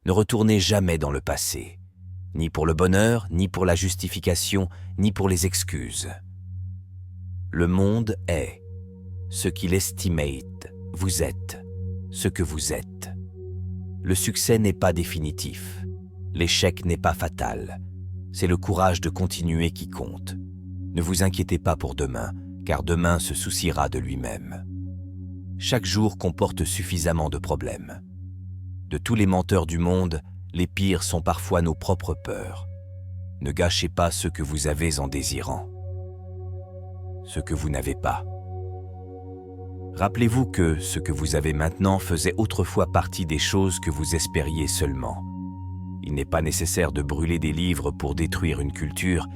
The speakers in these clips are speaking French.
Ne retournez jamais dans le passé, ni pour le bonheur, ni pour la justification, ni pour les excuses. Le monde est ce qu'il estimate, vous êtes ce que vous êtes. Le succès n'est pas définitif, l'échec n'est pas fatal. C'est le courage de continuer qui compte. Ne vous inquiétez pas pour demain, car demain se souciera de lui-même. Chaque jour comporte suffisamment de problèmes. De tous les menteurs du monde, les pires sont parfois nos propres peurs. Ne gâchez pas ce que vous avez en désirant ce que vous n'avez pas. Rappelez-vous que ce que vous avez maintenant faisait autrefois partie des choses que vous espériez seulement. Il n'est pas nécessaire de brûler des livres pour détruire une culture,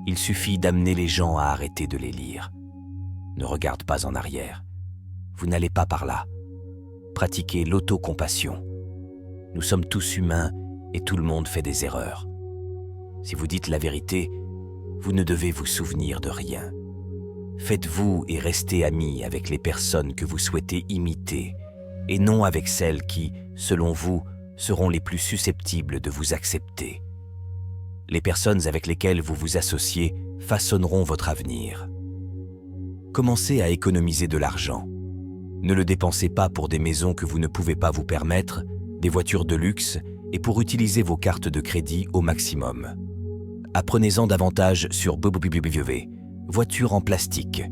il suffit d'amener les gens à arrêter de les lire. Ne regarde pas en arrière. Vous n'allez pas par là. Pratiquez l'autocompassion. Nous sommes tous humains et tout le monde fait des erreurs. Si vous dites la vérité, vous ne devez vous souvenir de rien. Faites-vous et restez amis avec les personnes que vous souhaitez imiter et non avec celles qui, selon vous, seront les plus susceptibles de vous accepter. Les personnes avec lesquelles vous vous associez façonneront votre avenir. Commencez à économiser de l'argent. Ne le dépensez pas pour des maisons que vous ne pouvez pas vous permettre, des voitures de luxe et pour utiliser vos cartes de crédit au maximum. Apprenez-en davantage sur voitures en plastique.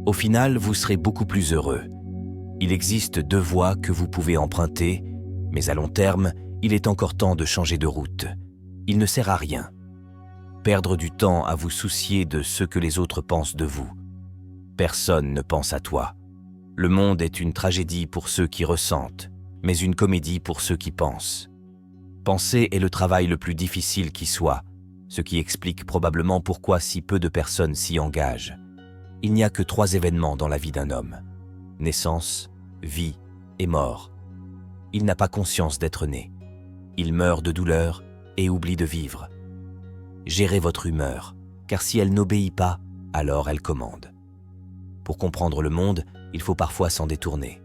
Au final, vous serez beaucoup plus heureux. Il existe 2 voies que vous pouvez emprunter, mais à long terme, il est encore temps de changer de route. Il ne sert à rien. Perdre du temps à vous soucier de ce que les autres pensent de vous. Personne ne pense à toi. Le monde est une tragédie pour ceux qui ressentent, mais une comédie pour ceux qui pensent. Penser est le travail le plus difficile qui soit, ce qui explique probablement pourquoi si peu de personnes s'y engagent. Il n'y a que 3 événements dans la vie d'un homme: naissance, vie et mort. Il n'a pas conscience d'être né. Il meurt de douleur et oublie de vivre. Gérez votre humeur, car si elle n'obéit pas, alors elle commande. Pour comprendre le monde, il faut parfois s'en détourner.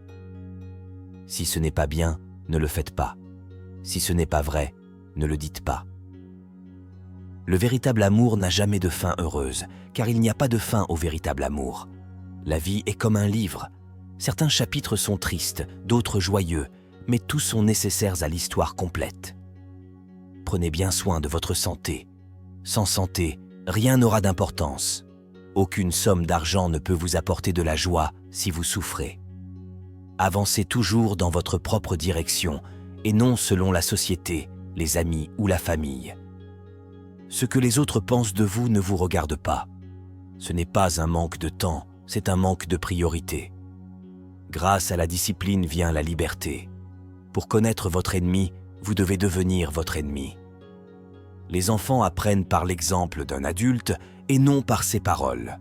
Si ce n'est pas bien, ne le faites pas. Si ce n'est pas vrai, ne le dites pas. Le véritable amour n'a jamais de fin heureuse, car il n'y a pas de fin au véritable amour. La vie est comme un livre. Certains chapitres sont tristes, d'autres joyeux, mais tous sont nécessaires à l'histoire complète. Prenez bien soin de votre santé. Sans santé, rien n'aura d'importance. Aucune somme d'argent ne peut vous apporter de la joie si vous souffrez. Avancez toujours dans votre propre direction et non selon la société, les amis ou la famille. Ce que les autres pensent de vous ne vous regarde pas. Ce n'est pas un manque de temps, c'est un manque de priorité. Grâce à la discipline vient la liberté. Pour connaître votre ennemi, vous devez devenir votre ennemi. Les enfants apprennent par l'exemple d'un adulte et non par ses paroles.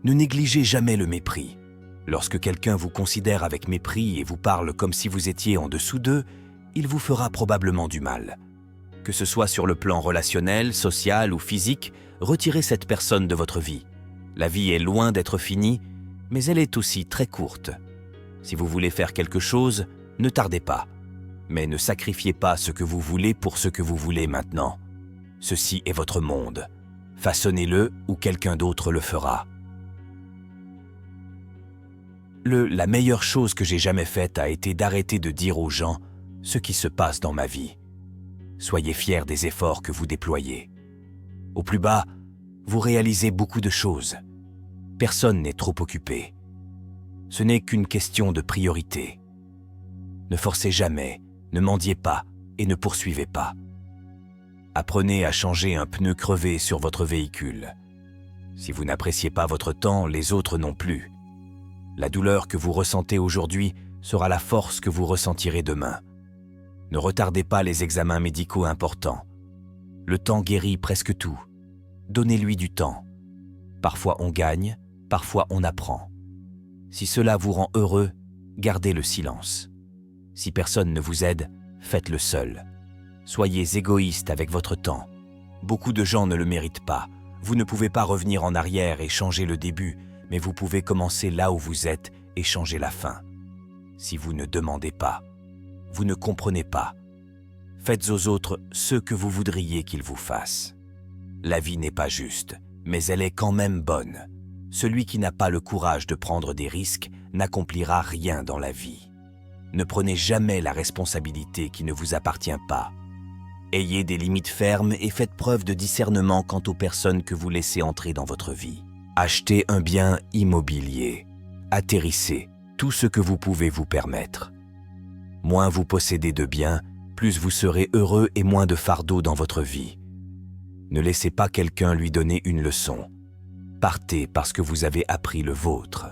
Ne négligez jamais le mépris. Lorsque quelqu'un vous considère avec mépris et vous parle comme si vous étiez en dessous d'eux, il vous fera probablement du mal. Que ce soit sur le plan relationnel, social ou physique, retirez cette personne de votre vie. La vie est loin d'être finie, mais elle est aussi très courte. Si vous voulez faire quelque chose, ne tardez pas. Mais ne sacrifiez pas ce que vous voulez pour ce que vous voulez maintenant. Ceci est votre monde. Façonnez-le ou quelqu'un d'autre le fera. La meilleure chose que j'ai jamais faite a été d'arrêter de dire aux gens ce qui se passe dans ma vie. Soyez fiers des efforts que vous déployez. Au plus bas, vous réalisez beaucoup de choses. Personne n'est trop occupé. Ce n'est qu'une question de priorité. Ne forcez jamais, ne mendiez pas et ne poursuivez pas. Apprenez à changer un pneu crevé sur votre véhicule. Si vous n'appréciez pas votre temps, les autres non plus. La douleur que vous ressentez aujourd'hui sera la force que vous ressentirez demain. Ne retardez pas les examens médicaux importants. Le temps guérit presque tout. Donnez-lui du temps. Parfois on gagne, parfois on apprend. Si cela vous rend heureux, gardez le silence. Si personne ne vous aide, faites-le seul. Soyez égoïste avec votre temps. Beaucoup de gens ne le méritent pas. Vous ne pouvez pas revenir en arrière et changer le début, mais vous pouvez commencer là où vous êtes et changer la fin. Si vous ne demandez pas, Vous ne comprenez pas. Faites aux autres ce que vous voudriez qu'ils vous fassent. La vie n'est pas juste, mais elle est quand même bonne. Celui qui n'a pas le courage de prendre des risques n'accomplira rien dans la vie. Ne prenez jamais la responsabilité qui ne vous appartient pas. Ayez des limites fermes et faites preuve de discernement quant aux personnes que vous laissez entrer dans votre vie. Achetez un bien immobilier. Atterrissez tout ce que vous pouvez vous permettre. Moins vous possédez de biens, plus vous serez heureux et moins de fardeau dans votre vie. Ne laissez pas quelqu'un lui donner une leçon. Partez parce que vous avez appris le vôtre.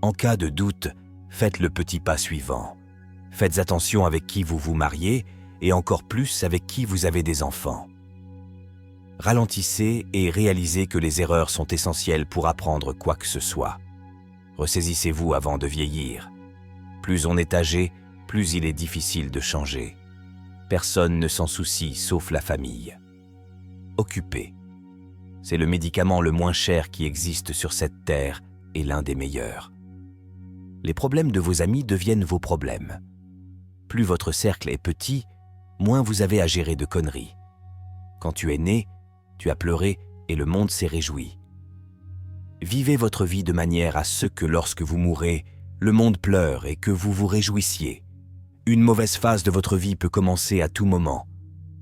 En cas de doute, faites le petit pas suivant. Faites attention avec qui vous vous mariez et encore plus avec qui vous avez des enfants. Ralentissez et réalisez que les erreurs sont essentielles pour apprendre quoi que ce soit. Ressaisissez-vous avant de vieillir. Plus on est âgé, plus il est difficile de changer. Personne ne s'en soucie sauf la famille. Occupez. C'est le médicament le moins cher qui existe sur cette terre et l'un des meilleurs. Les problèmes de vos amis deviennent vos problèmes. Plus votre cercle est petit, moins vous avez à gérer de conneries. Quand tu es né, tu as pleuré et le monde s'est réjoui. Vivez votre vie de manière à ce que lorsque vous mourrez, le monde pleure et que vous vous réjouissiez. Une mauvaise phase de votre vie peut commencer à tout moment.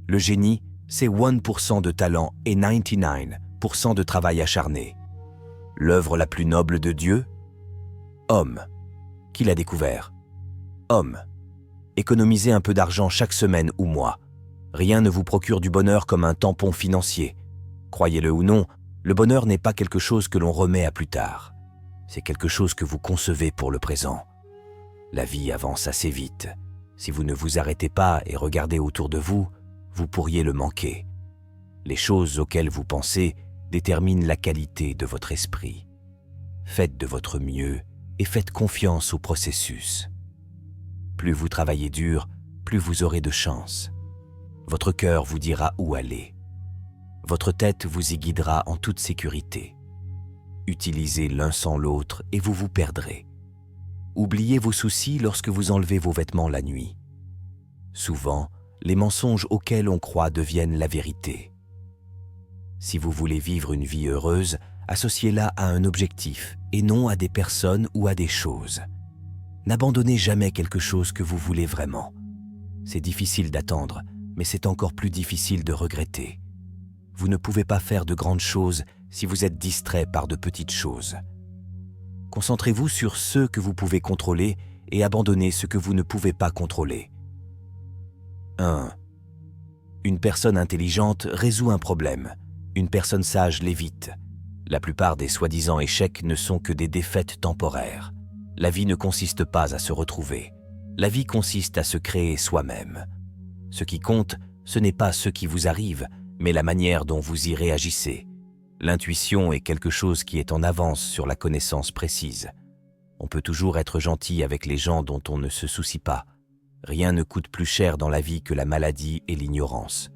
Le génie, c'est 1% de talent et 99% de travail acharné. L'œuvre la plus noble de Dieu? Homme. Qui l'a découvert? Homme. Économisez un peu d'argent chaque semaine ou mois. Rien ne vous procure du bonheur comme un tampon financier. Croyez-le ou non, le bonheur n'est pas quelque chose que l'on remet à plus tard. C'est quelque chose que vous concevez pour le présent. La vie avance assez vite. Si vous ne vous arrêtez pas et regardez autour de vous, vous pourriez le manquer. Les choses auxquelles vous pensez déterminent la qualité de votre esprit. Faites de votre mieux et faites confiance au processus. Plus vous travaillez dur, plus vous aurez de chance. Votre cœur vous dira où aller. Votre tête vous y guidera en toute sécurité. Utilisez l'un sans l'autre et vous vous perdrez. Oubliez vos soucis lorsque vous enlevez vos vêtements la nuit. Souvent, les mensonges auxquels on croit deviennent la vérité. Si vous voulez vivre une vie heureuse, associez-la à un objectif et non à des personnes ou à des choses. N'abandonnez jamais quelque chose que vous voulez vraiment. C'est difficile d'attendre, mais c'est encore plus difficile de regretter. Vous ne pouvez pas faire de grandes choses si vous êtes distrait par de petites choses. Concentrez-vous sur ce que vous pouvez contrôler et abandonnez ce que vous ne pouvez pas contrôler. 1. Une personne intelligente résout un problème. Une personne sage l'évite. La plupart des soi-disant échecs ne sont que des défaites temporaires. La vie ne consiste pas à se retrouver. La vie consiste à se créer soi-même. Ce qui compte, ce n'est pas ce qui vous arrive, mais la manière dont vous y réagissez. L'intuition est quelque chose qui est en avance sur la connaissance précise. On peut toujours être gentil avec les gens dont on ne se soucie pas. Rien ne coûte plus cher dans la vie que la maladie et l'ignorance.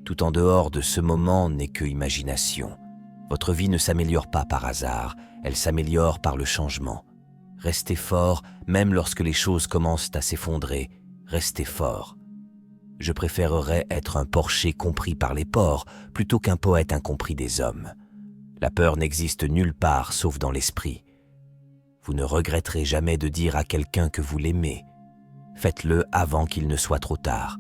Tout en dehors de ce moment n'est que imagination. Votre vie ne s'améliore pas par hasard, elle s'améliore par le changement. Restez fort, même lorsque les choses commencent à s'effondrer. Restez fort. Je préférerais être un porcher compris par les porcs plutôt qu'un poète incompris des hommes. La peur n'existe nulle part sauf dans l'esprit. Vous ne regretterez jamais de dire à quelqu'un que vous l'aimez. Faites-le avant qu'il ne soit trop tard.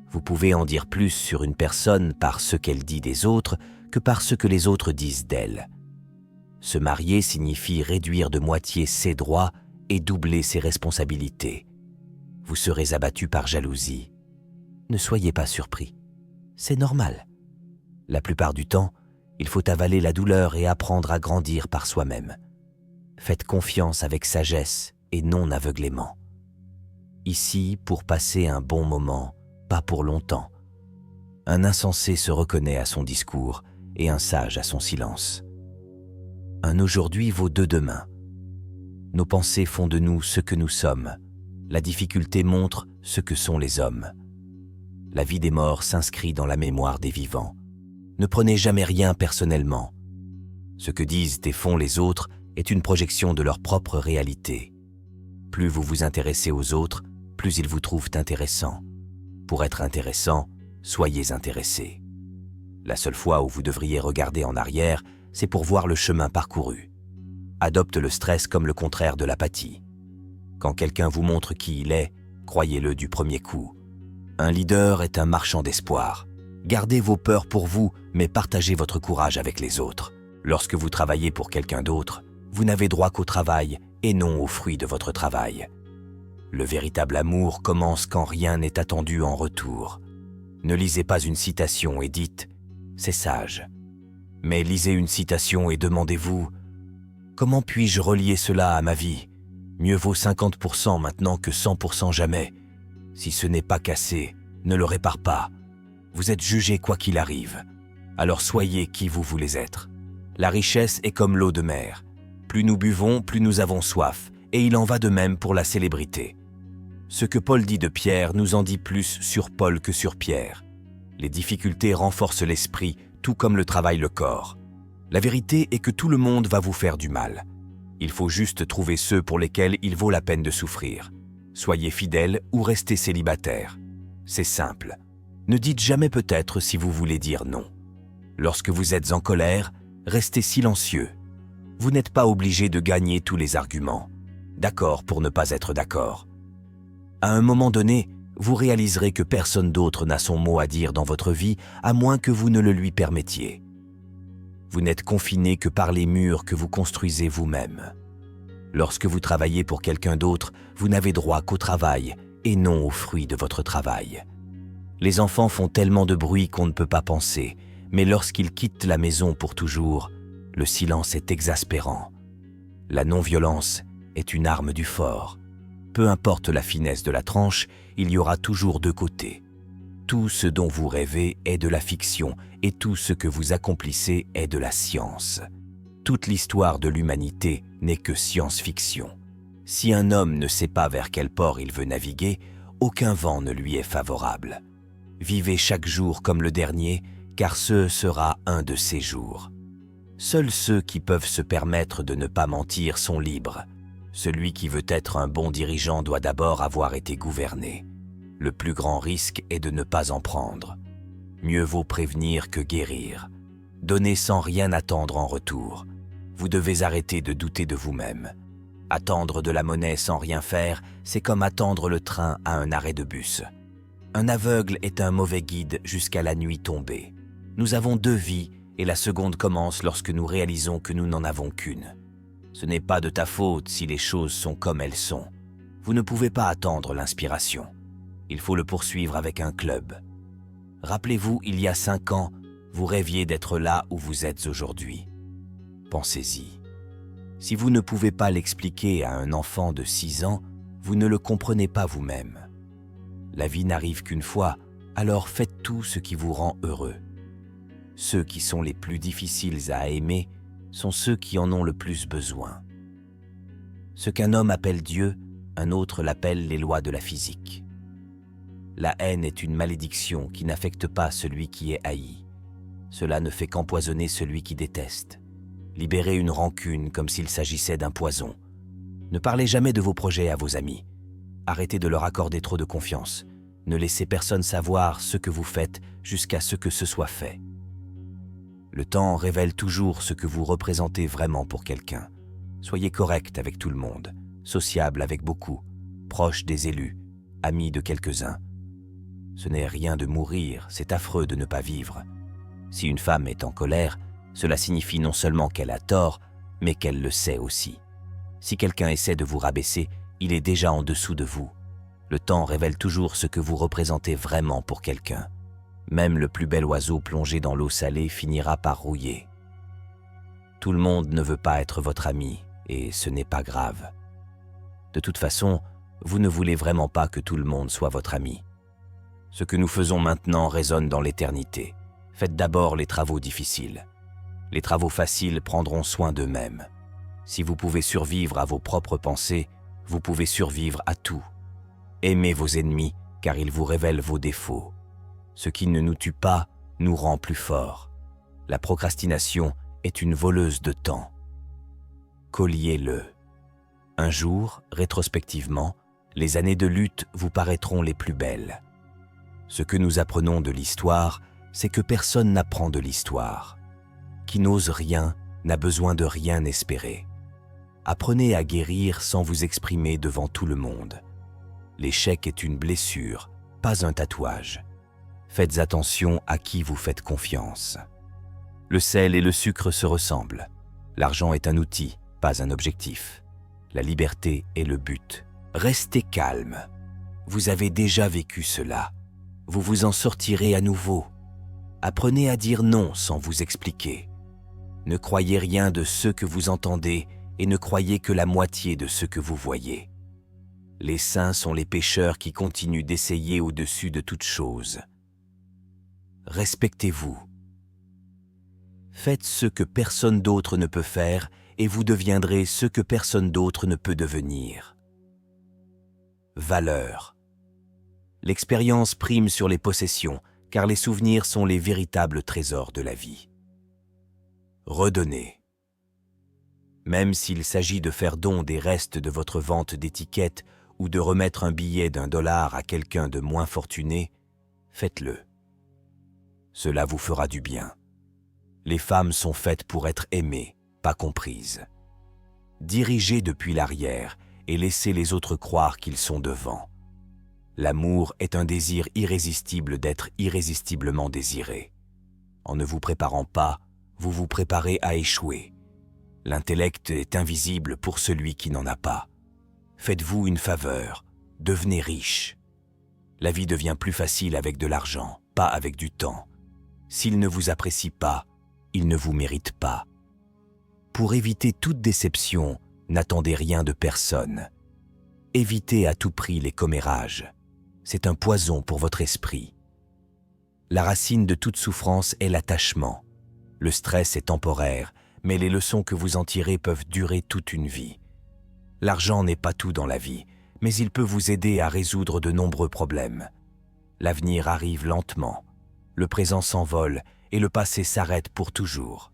Vous pouvez en dire plus sur une personne par ce qu'elle dit des autres que par ce que les autres disent d'elle. Se marier signifie réduire de moitié ses droits et doubler ses responsabilités. Vous serez abattu par jalousie. Ne soyez pas surpris. C'est normal. La plupart du temps, il faut avaler la douleur et apprendre à grandir par soi-même. Faites confiance avec sagesse et non aveuglément. Ici, pour passer un bon moment, pas pour longtemps. Un insensé se reconnaît à son discours et un sage à son silence. Un aujourd'hui vaut deux demain. Nos pensées font de nous ce que nous sommes. La difficulté montre ce que sont les hommes. La vie des morts s'inscrit dans la mémoire des vivants. Ne prenez jamais rien personnellement. Ce que disent et font les autres est une projection de leur propre réalité. Plus vous vous intéressez aux autres, plus ils vous trouvent intéressant. Pour être intéressant, soyez intéressé. La seule fois où vous devriez regarder en arrière, c'est pour voir le chemin parcouru. Adopte le stress comme le contraire de l'apathie. Quand quelqu'un vous montre qui il est, croyez-le du premier coup. Un leader est un marchand d'espoir. Gardez vos peurs pour vous, mais partagez votre courage avec les autres. Lorsque vous travaillez pour quelqu'un d'autre, vous n'avez droit qu'au travail et non aux fruits de votre travail. Le véritable amour commence quand rien n'est attendu en retour. Ne lisez pas une citation et dites « c'est sage ». Mais lisez une citation et demandez-vous « comment puis-je relier cela à ma vie ? Mieux vaut 50% maintenant que 100% jamais. Si ce n'est pas cassé, ne le répare pas. Vous êtes jugé quoi qu'il arrive. Alors soyez qui vous voulez être. La richesse est comme l'eau de mer. Plus nous buvons, plus nous avons soif, et il en va de même pour la célébrité. Ce que Paul dit de Pierre nous en dit plus sur Paul que sur Pierre. Les difficultés renforcent l'esprit, tout comme le travail le corps. La vérité est que tout le monde va vous faire du mal. Il faut juste trouver ceux pour lesquels il vaut la peine de souffrir. Soyez fidèle ou restez célibataire. C'est simple. Ne dites jamais peut-être si vous voulez dire non. Lorsque vous êtes en colère, restez silencieux. Vous n'êtes pas obligé de gagner tous les arguments. D'accord pour ne pas être d'accord. À un moment donné, vous réaliserez que personne d'autre n'a son mot à dire dans votre vie, à moins que vous ne le lui permettiez. Vous n'êtes confiné que par les murs que vous construisez vous-même. Lorsque vous travaillez pour quelqu'un d'autre, vous n'avez droit qu'au travail et non aux fruits de votre travail. Les enfants font tellement de bruit qu'on ne peut pas penser, mais lorsqu'ils quittent la maison pour toujours, le silence est exaspérant. La non-violence est une arme du fort. Peu importe la finesse de la tranche, il y aura toujours deux côtés. Tout ce dont vous rêvez est de la fiction et tout ce que vous accomplissez est de la science. Toute l'histoire de l'humanité n'est que science-fiction. Si un homme ne sait pas vers quel port il veut naviguer, aucun vent ne lui est favorable. Vivez chaque jour comme le dernier, car ce sera un de ces jours. Seuls ceux qui peuvent se permettre de ne pas mentir sont libres. Celui qui veut être un bon dirigeant doit d'abord avoir été gouverné. Le plus grand risque est de ne pas en prendre. Mieux vaut prévenir que guérir. Donnez sans rien attendre en retour. Vous devez arrêter de douter de vous-même. Attendre de la monnaie sans rien faire, c'est comme attendre le train à un arrêt de bus. Un aveugle est un mauvais guide jusqu'à la nuit tombée. Nous avons deux vies et la seconde commence lorsque nous réalisons que nous n'en avons qu'une. Ce n'est pas de ta faute si les choses sont comme elles sont. Vous ne pouvez pas attendre l'inspiration. Il faut le poursuivre avec un club. Rappelez-vous, il y a 5 ans, vous rêviez d'être là où vous êtes aujourd'hui. Pensez-y. Si vous ne pouvez pas l'expliquer à un enfant de 6 ans, vous ne le comprenez pas vous-même. La vie n'arrive qu'une fois, alors faites tout ce qui vous rend heureux. Ceux qui sont les plus difficiles à aimer sont ceux qui en ont le plus besoin. Ce qu'un homme appelle Dieu, un autre l'appelle les lois de la physique. La haine est une malédiction qui n'affecte pas celui qui est haï. Cela ne fait qu'empoisonner celui qui déteste. Libérez une rancune comme s'il s'agissait d'un poison. Ne parlez jamais de vos projets à vos amis. Arrêtez de leur accorder trop de confiance. Ne laissez personne savoir ce que vous faites jusqu'à ce que ce soit fait. Le temps révèle toujours ce que vous représentez vraiment pour quelqu'un. Soyez correct avec tout le monde, sociable avec beaucoup, proche des élus, ami de quelques-uns. Ce n'est rien de mourir, c'est affreux de ne pas vivre. Si une femme est en colère, cela signifie non seulement qu'elle a tort, mais qu'elle le sait aussi. Si quelqu'un essaie de vous rabaisser, il est déjà en dessous de vous. Le temps révèle toujours ce que vous représentez vraiment pour quelqu'un. Même le plus bel oiseau plongé dans l'eau salée finira par rouiller. Tout le monde ne veut pas être votre ami, et ce n'est pas grave. De toute façon, vous ne voulez vraiment pas que tout le monde soit votre ami. Ce que nous faisons maintenant résonne dans l'éternité. Faites d'abord les travaux difficiles. Les travaux faciles prendront soin d'eux-mêmes. Si vous pouvez survivre à vos propres pensées, vous pouvez survivre à tout. Aimez vos ennemis, car ils vous révèlent vos défauts. Ce qui ne nous tue pas nous rend plus forts. La procrastination est une voleuse de temps. Colliez-le. Un jour, rétrospectivement, Les années de lutte vous paraîtront les plus belles. Ce que nous apprenons de l'histoire, c'est que personne n'apprend de l'histoire. Qui n'ose rien n'a besoin de rien espérer. Apprenez à guérir sans vous exprimer devant tout le monde. L'échec est une blessure, pas un tatouage. Faites attention à qui vous faites confiance. Le sel et le sucre se ressemblent. L'argent est un outil, pas un objectif. La liberté est le but. Restez calme. Vous avez déjà vécu cela. Vous vous en sortirez à nouveau. Apprenez à dire non sans vous expliquer. Ne croyez rien de ce que vous entendez et ne croyez que la moitié de ce que vous voyez. Les saints sont les pécheurs qui continuent d'essayer au-dessus de toute chose. Respectez-vous. Faites ce que personne d'autre ne peut faire et vous deviendrez ce que personne d'autre ne peut devenir. Valeur. L'expérience prime sur les possessions, car les souvenirs sont les véritables trésors de la vie. Redonnez. Même s'il s'agit de faire don des restes de votre vente d'étiquette ou de remettre un billet d'$1 à quelqu'un de moins fortuné, faites-le. Cela vous fera du bien. Les femmes sont faites pour être aimées, pas comprises. Dirigez depuis l'arrière et laissez les autres croire qu'ils sont devant. L'amour est un désir irrésistible d'être irrésistiblement désiré. En ne vous préparant pas, vous vous préparez à échouer. L'intellect est invisible pour celui qui n'en a pas. Faites-vous une faveur, devenez riche. La vie devient plus facile avec de l'argent, pas avec du temps. S'il ne vous apprécie pas, il ne vous mérite pas. Pour éviter toute déception, n'attendez rien de personne. Évitez à tout prix les commérages. C'est un poison pour votre esprit. La racine de toute souffrance est l'attachement. Le stress est temporaire, mais les leçons que vous en tirez peuvent durer toute une vie. L'argent n'est pas tout dans la vie, mais il peut vous aider à résoudre de nombreux problèmes. L'avenir arrive lentement, le présent s'envole et le passé s'arrête pour toujours.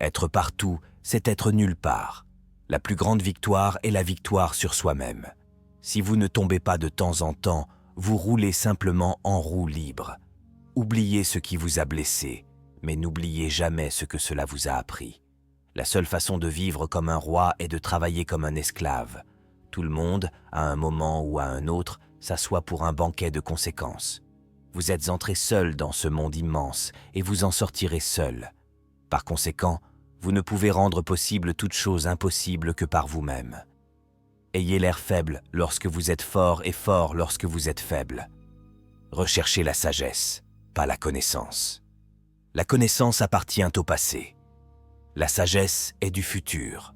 Être partout, c'est être nulle part. La plus grande victoire est la victoire sur soi-même. Si vous ne tombez pas de temps en temps, vous roulez simplement en roue libre. Oubliez ce qui vous a blessé, mais n'oubliez jamais ce que cela vous a appris. La seule façon de vivre comme un roi est de travailler comme un esclave. Tout le monde, à un moment ou à un autre, s'assoit pour un banquet de conséquences. Vous êtes entré seul dans ce monde immense et vous en sortirez seul. Par conséquent, vous ne pouvez rendre possible toute chose impossible que par vous-même. Ayez l'air faible lorsque vous êtes fort et fort lorsque vous êtes faible. Recherchez la sagesse, pas la connaissance. La connaissance appartient au passé. La sagesse est du futur.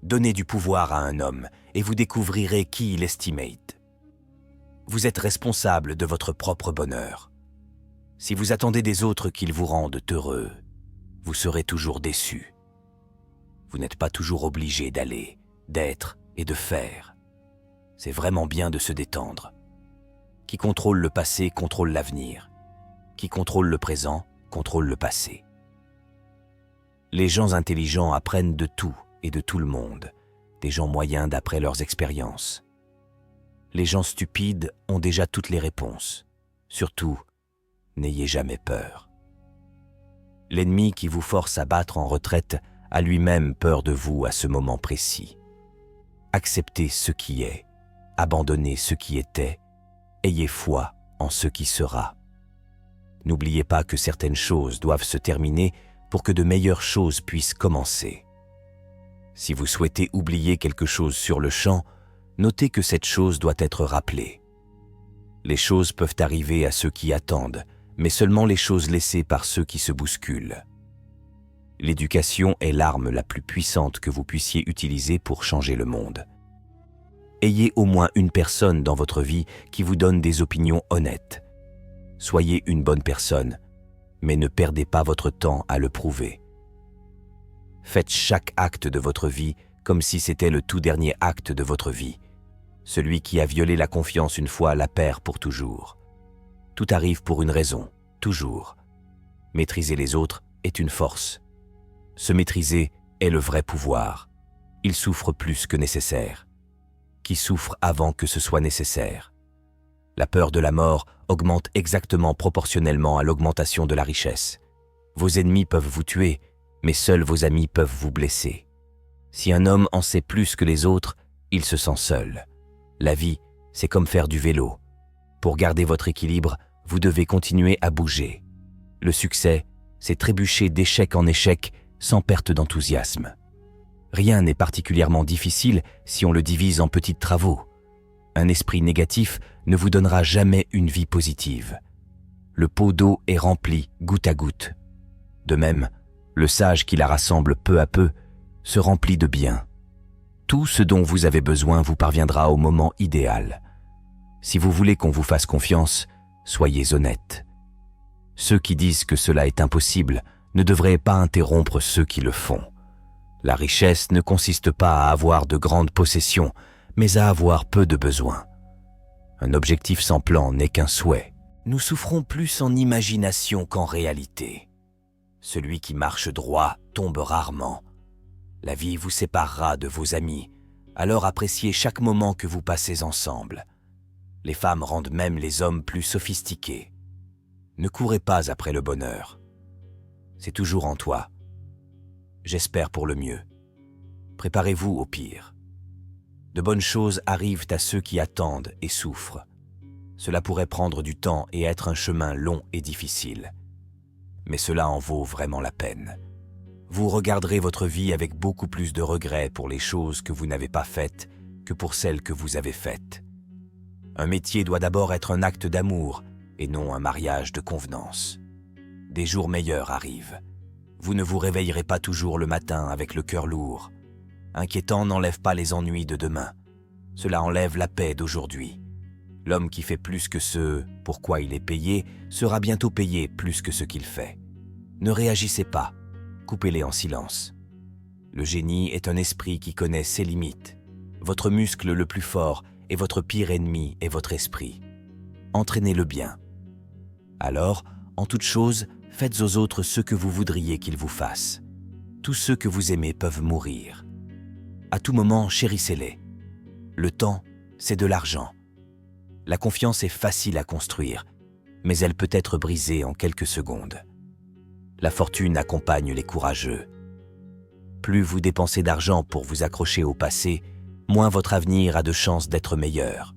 Donnez du pouvoir à un homme et vous découvrirez qui il estimate. Vous êtes responsable de votre propre bonheur. Si vous attendez des autres qu'ils vous rendent heureux, vous serez toujours déçu. Vous n'êtes pas toujours obligé d'aller, d'être et de faire. C'est vraiment bien de se détendre. Qui contrôle le passé contrôle l'avenir. Qui contrôle le présent contrôle le passé. Les gens intelligents apprennent de tout et de tout le monde, des gens moyens d'après leurs expériences. Les gens stupides ont déjà toutes les réponses. Surtout, n'ayez jamais peur. L'ennemi qui vous force à battre en retraite a lui-même peur de vous à ce moment précis. Acceptez ce qui est, abandonnez ce qui était, ayez foi en ce qui sera. N'oubliez pas que certaines choses doivent se terminer pour que de meilleures choses puissent commencer. Si vous souhaitez oublier quelque chose sur le champ, notez que cette chose doit être rappelée. Les choses peuvent arriver à ceux qui attendent, mais seulement les choses laissées par ceux qui se bousculent. L'éducation est l'arme la plus puissante que vous puissiez utiliser pour changer le monde. Ayez au moins une personne dans votre vie qui vous donne des opinions honnêtes. Soyez une bonne personne, mais ne perdez pas votre temps à le prouver. Faites chaque acte de votre vie comme si c'était le tout dernier acte de votre vie. Celui qui a violé la confiance une fois la perd pour toujours. Tout arrive pour une raison, toujours. Maîtriser les autres est une force. Se maîtriser est le vrai pouvoir. Il souffre plus que nécessaire. qui souffrent avant que ce soit nécessaire. La peur de la mort augmente exactement proportionnellement à l'augmentation de la richesse. Vos ennemis peuvent vous tuer, mais seuls vos amis peuvent vous blesser. Si un homme en sait plus que les autres, il se sent seul. La vie, c'est comme faire du vélo. Pour garder votre équilibre, vous devez continuer à bouger. Le succès, c'est trébucher d'échec en échec sans perte d'enthousiasme. Rien n'est particulièrement difficile si on le divise en petits travaux. Un esprit négatif ne vous donnera jamais une vie positive. Le pot d'eau est rempli goutte à goutte. De même, le sage qui la rassemble peu à peu se remplit de bien. Tout ce dont vous avez besoin vous parviendra au moment idéal. Si vous voulez qu'on vous fasse confiance, soyez honnête. Ceux qui disent que cela est impossible ne devraient pas interrompre ceux qui le font. La richesse ne consiste pas à avoir de grandes possessions, mais à avoir peu de besoins. Un objectif sans plan n'est qu'un souhait. Nous souffrons plus en imagination qu'en réalité. Celui qui marche droit tombe rarement. La vie vous séparera de vos amis, alors appréciez chaque moment que vous passez ensemble. Les femmes rendent même les hommes plus sophistiqués. Ne courez pas après le bonheur. C'est toujours en toi. J'espère pour le mieux. Préparez-vous au pire. De bonnes choses arrivent à ceux qui attendent et souffrent. Cela pourrait prendre du temps et être un chemin long et difficile. Mais cela en vaut vraiment la peine. Vous regarderez votre vie avec beaucoup plus de regrets pour les choses que vous n'avez pas faites que pour celles que vous avez faites. Un métier doit d'abord être un acte d'amour et non un mariage de convenance. Des jours meilleurs arrivent. Vous ne vous réveillerez pas toujours le matin avec le cœur lourd. Inquiétant n'enlève pas les ennuis de demain. Cela enlève la paix d'aujourd'hui. L'homme qui fait plus que ce pour quoi il est payé sera bientôt payé plus que ce qu'il fait. Ne réagissez pas, coupez-les en silence. Le génie est un esprit qui connaît ses limites. Votre muscle le plus fort et votre pire ennemi est votre esprit. Entraînez-le bien. Alors, en toute chose, faites aux autres ce que vous voudriez qu'ils vous fassent. Tous ceux que vous aimez peuvent mourir. À tout moment, chérissez-les. Le temps, c'est de l'argent. La confiance est facile à construire, mais elle peut être brisée en quelques secondes. La fortune accompagne les courageux. Plus vous dépensez d'argent pour vous accrocher au passé, moins votre avenir a de chances d'être meilleur.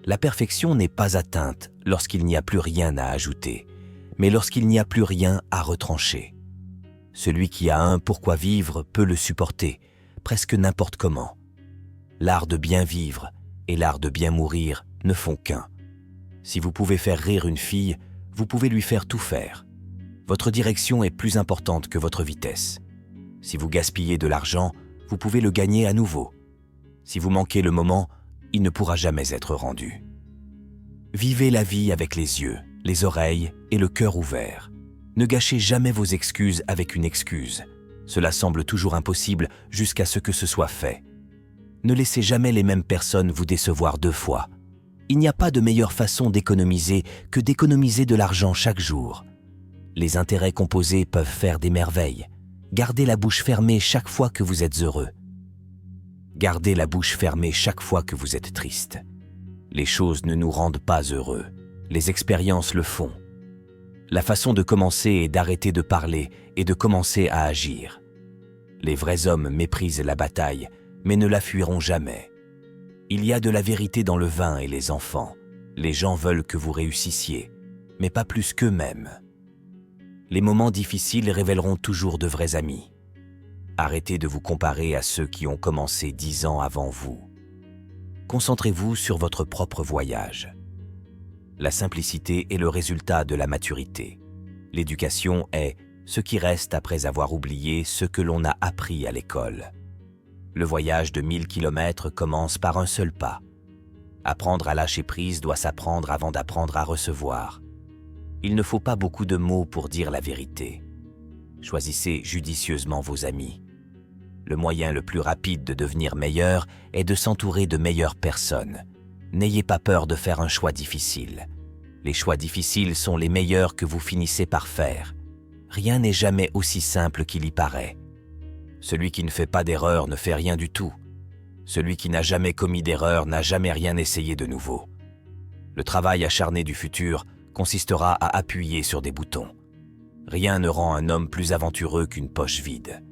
La perfection n'est pas atteinte lorsqu'il n'y a plus rien à ajouter, mais lorsqu'il n'y a plus rien à retrancher. Celui qui a un pourquoi vivre peut le supporter, presque n'importe comment. L'art de bien vivre et l'art de bien mourir ne font qu'un. Si vous pouvez faire rire une fille, vous pouvez lui faire tout faire. Votre direction est plus importante que votre vitesse. Si vous gaspillez de l'argent, vous pouvez le gagner à nouveau. Si vous manquez le moment, il ne pourra jamais être rendu. Vivez la vie avec les yeux, les oreilles et le cœur ouverts. Ne gâchez jamais vos excuses avec une excuse. Cela semble toujours impossible jusqu'à ce que ce soit fait. Ne laissez jamais les mêmes personnes vous décevoir 2 fois. Il n'y a pas de meilleure façon d'économiser que d'économiser de l'argent chaque jour. Les intérêts composés peuvent faire des merveilles. Gardez la bouche fermée chaque fois que vous êtes heureux. Gardez la bouche fermée chaque fois que vous êtes triste. Les choses ne nous rendent pas heureux. Les expériences le font. La façon de commencer est d'arrêter de parler et de commencer à agir. Les vrais hommes méprisent la bataille, mais ne la fuiront jamais. Il y a de la vérité dans le vin et les enfants. Les gens veulent que vous réussissiez, mais pas plus qu'eux-mêmes. Les moments difficiles révéleront toujours de vrais amis. Arrêtez de vous comparer à ceux qui ont commencé 10 ans avant vous. Concentrez-vous sur votre propre voyage. La simplicité est le résultat de la maturité. L'éducation est ce qui reste après avoir oublié ce que l'on a appris à l'école. Le voyage de 1000 km commence par un seul pas. Apprendre à lâcher prise doit s'apprendre avant d'apprendre à recevoir. Il ne faut pas beaucoup de mots pour dire la vérité. Choisissez judicieusement vos amis. Le moyen le plus rapide de devenir meilleur est de s'entourer de meilleures personnes. N'ayez pas peur de faire un choix difficile. Les choix difficiles sont les meilleurs que vous finissez par faire. Rien n'est jamais aussi simple qu'il y paraît. Celui qui ne fait pas d'erreur ne fait rien du tout. Celui qui n'a jamais commis d'erreur n'a jamais rien essayé de nouveau. Le travail acharné du futur consistera à appuyer sur des boutons. Rien ne rend un homme plus aventureux qu'une poche vide.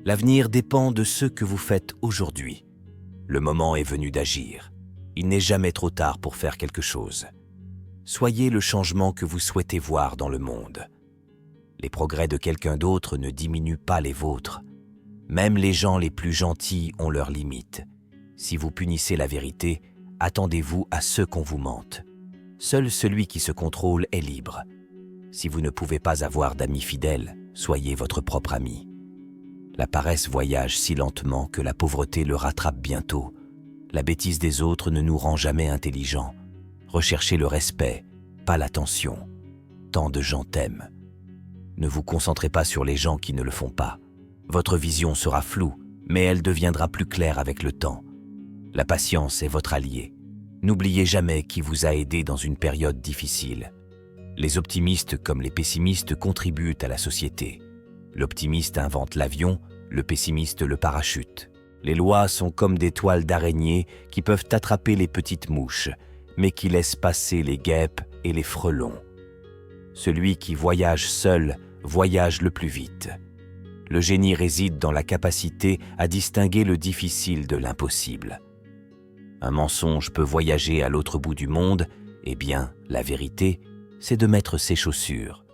L'avenir dépend de ce que vous faites aujourd'hui. Le moment est venu d'agir. Il n'est jamais trop tard pour faire quelque chose. Soyez le changement que vous souhaitez voir dans le monde. Les progrès de quelqu'un d'autre ne diminuent pas les vôtres. Même les gens les plus gentils ont leurs limites. Si vous punissez la vérité, attendez-vous à ce qu'on vous mente. Seul celui qui se contrôle est libre. Si vous ne pouvez pas avoir d'amis fidèles, soyez votre propre ami. La paresse voyage si lentement que la pauvreté le rattrape bientôt. La bêtise des autres ne nous rend jamais intelligents. Recherchez le respect, pas l'attention. Tant de gens t'aiment. Ne vous concentrez pas sur les gens qui ne le font pas. Votre vision sera floue, mais elle deviendra plus claire avec le temps. La patience est votre allié. N'oubliez jamais qui vous a aidé dans une période difficile. Les optimistes comme les pessimistes contribuent à la société. L'optimiste invente l'avion, le pessimiste le parachute. Les lois sont comme des toiles d'araignée qui peuvent attraper les petites mouches, mais qui laissent passer les guêpes et les frelons. Celui qui voyage seul voyage le plus vite. Le génie réside dans la capacité à distinguer le difficile de l'impossible. Un mensonge peut voyager à l'autre bout du monde, eh bien, la vérité, c'est de mettre ses chaussures.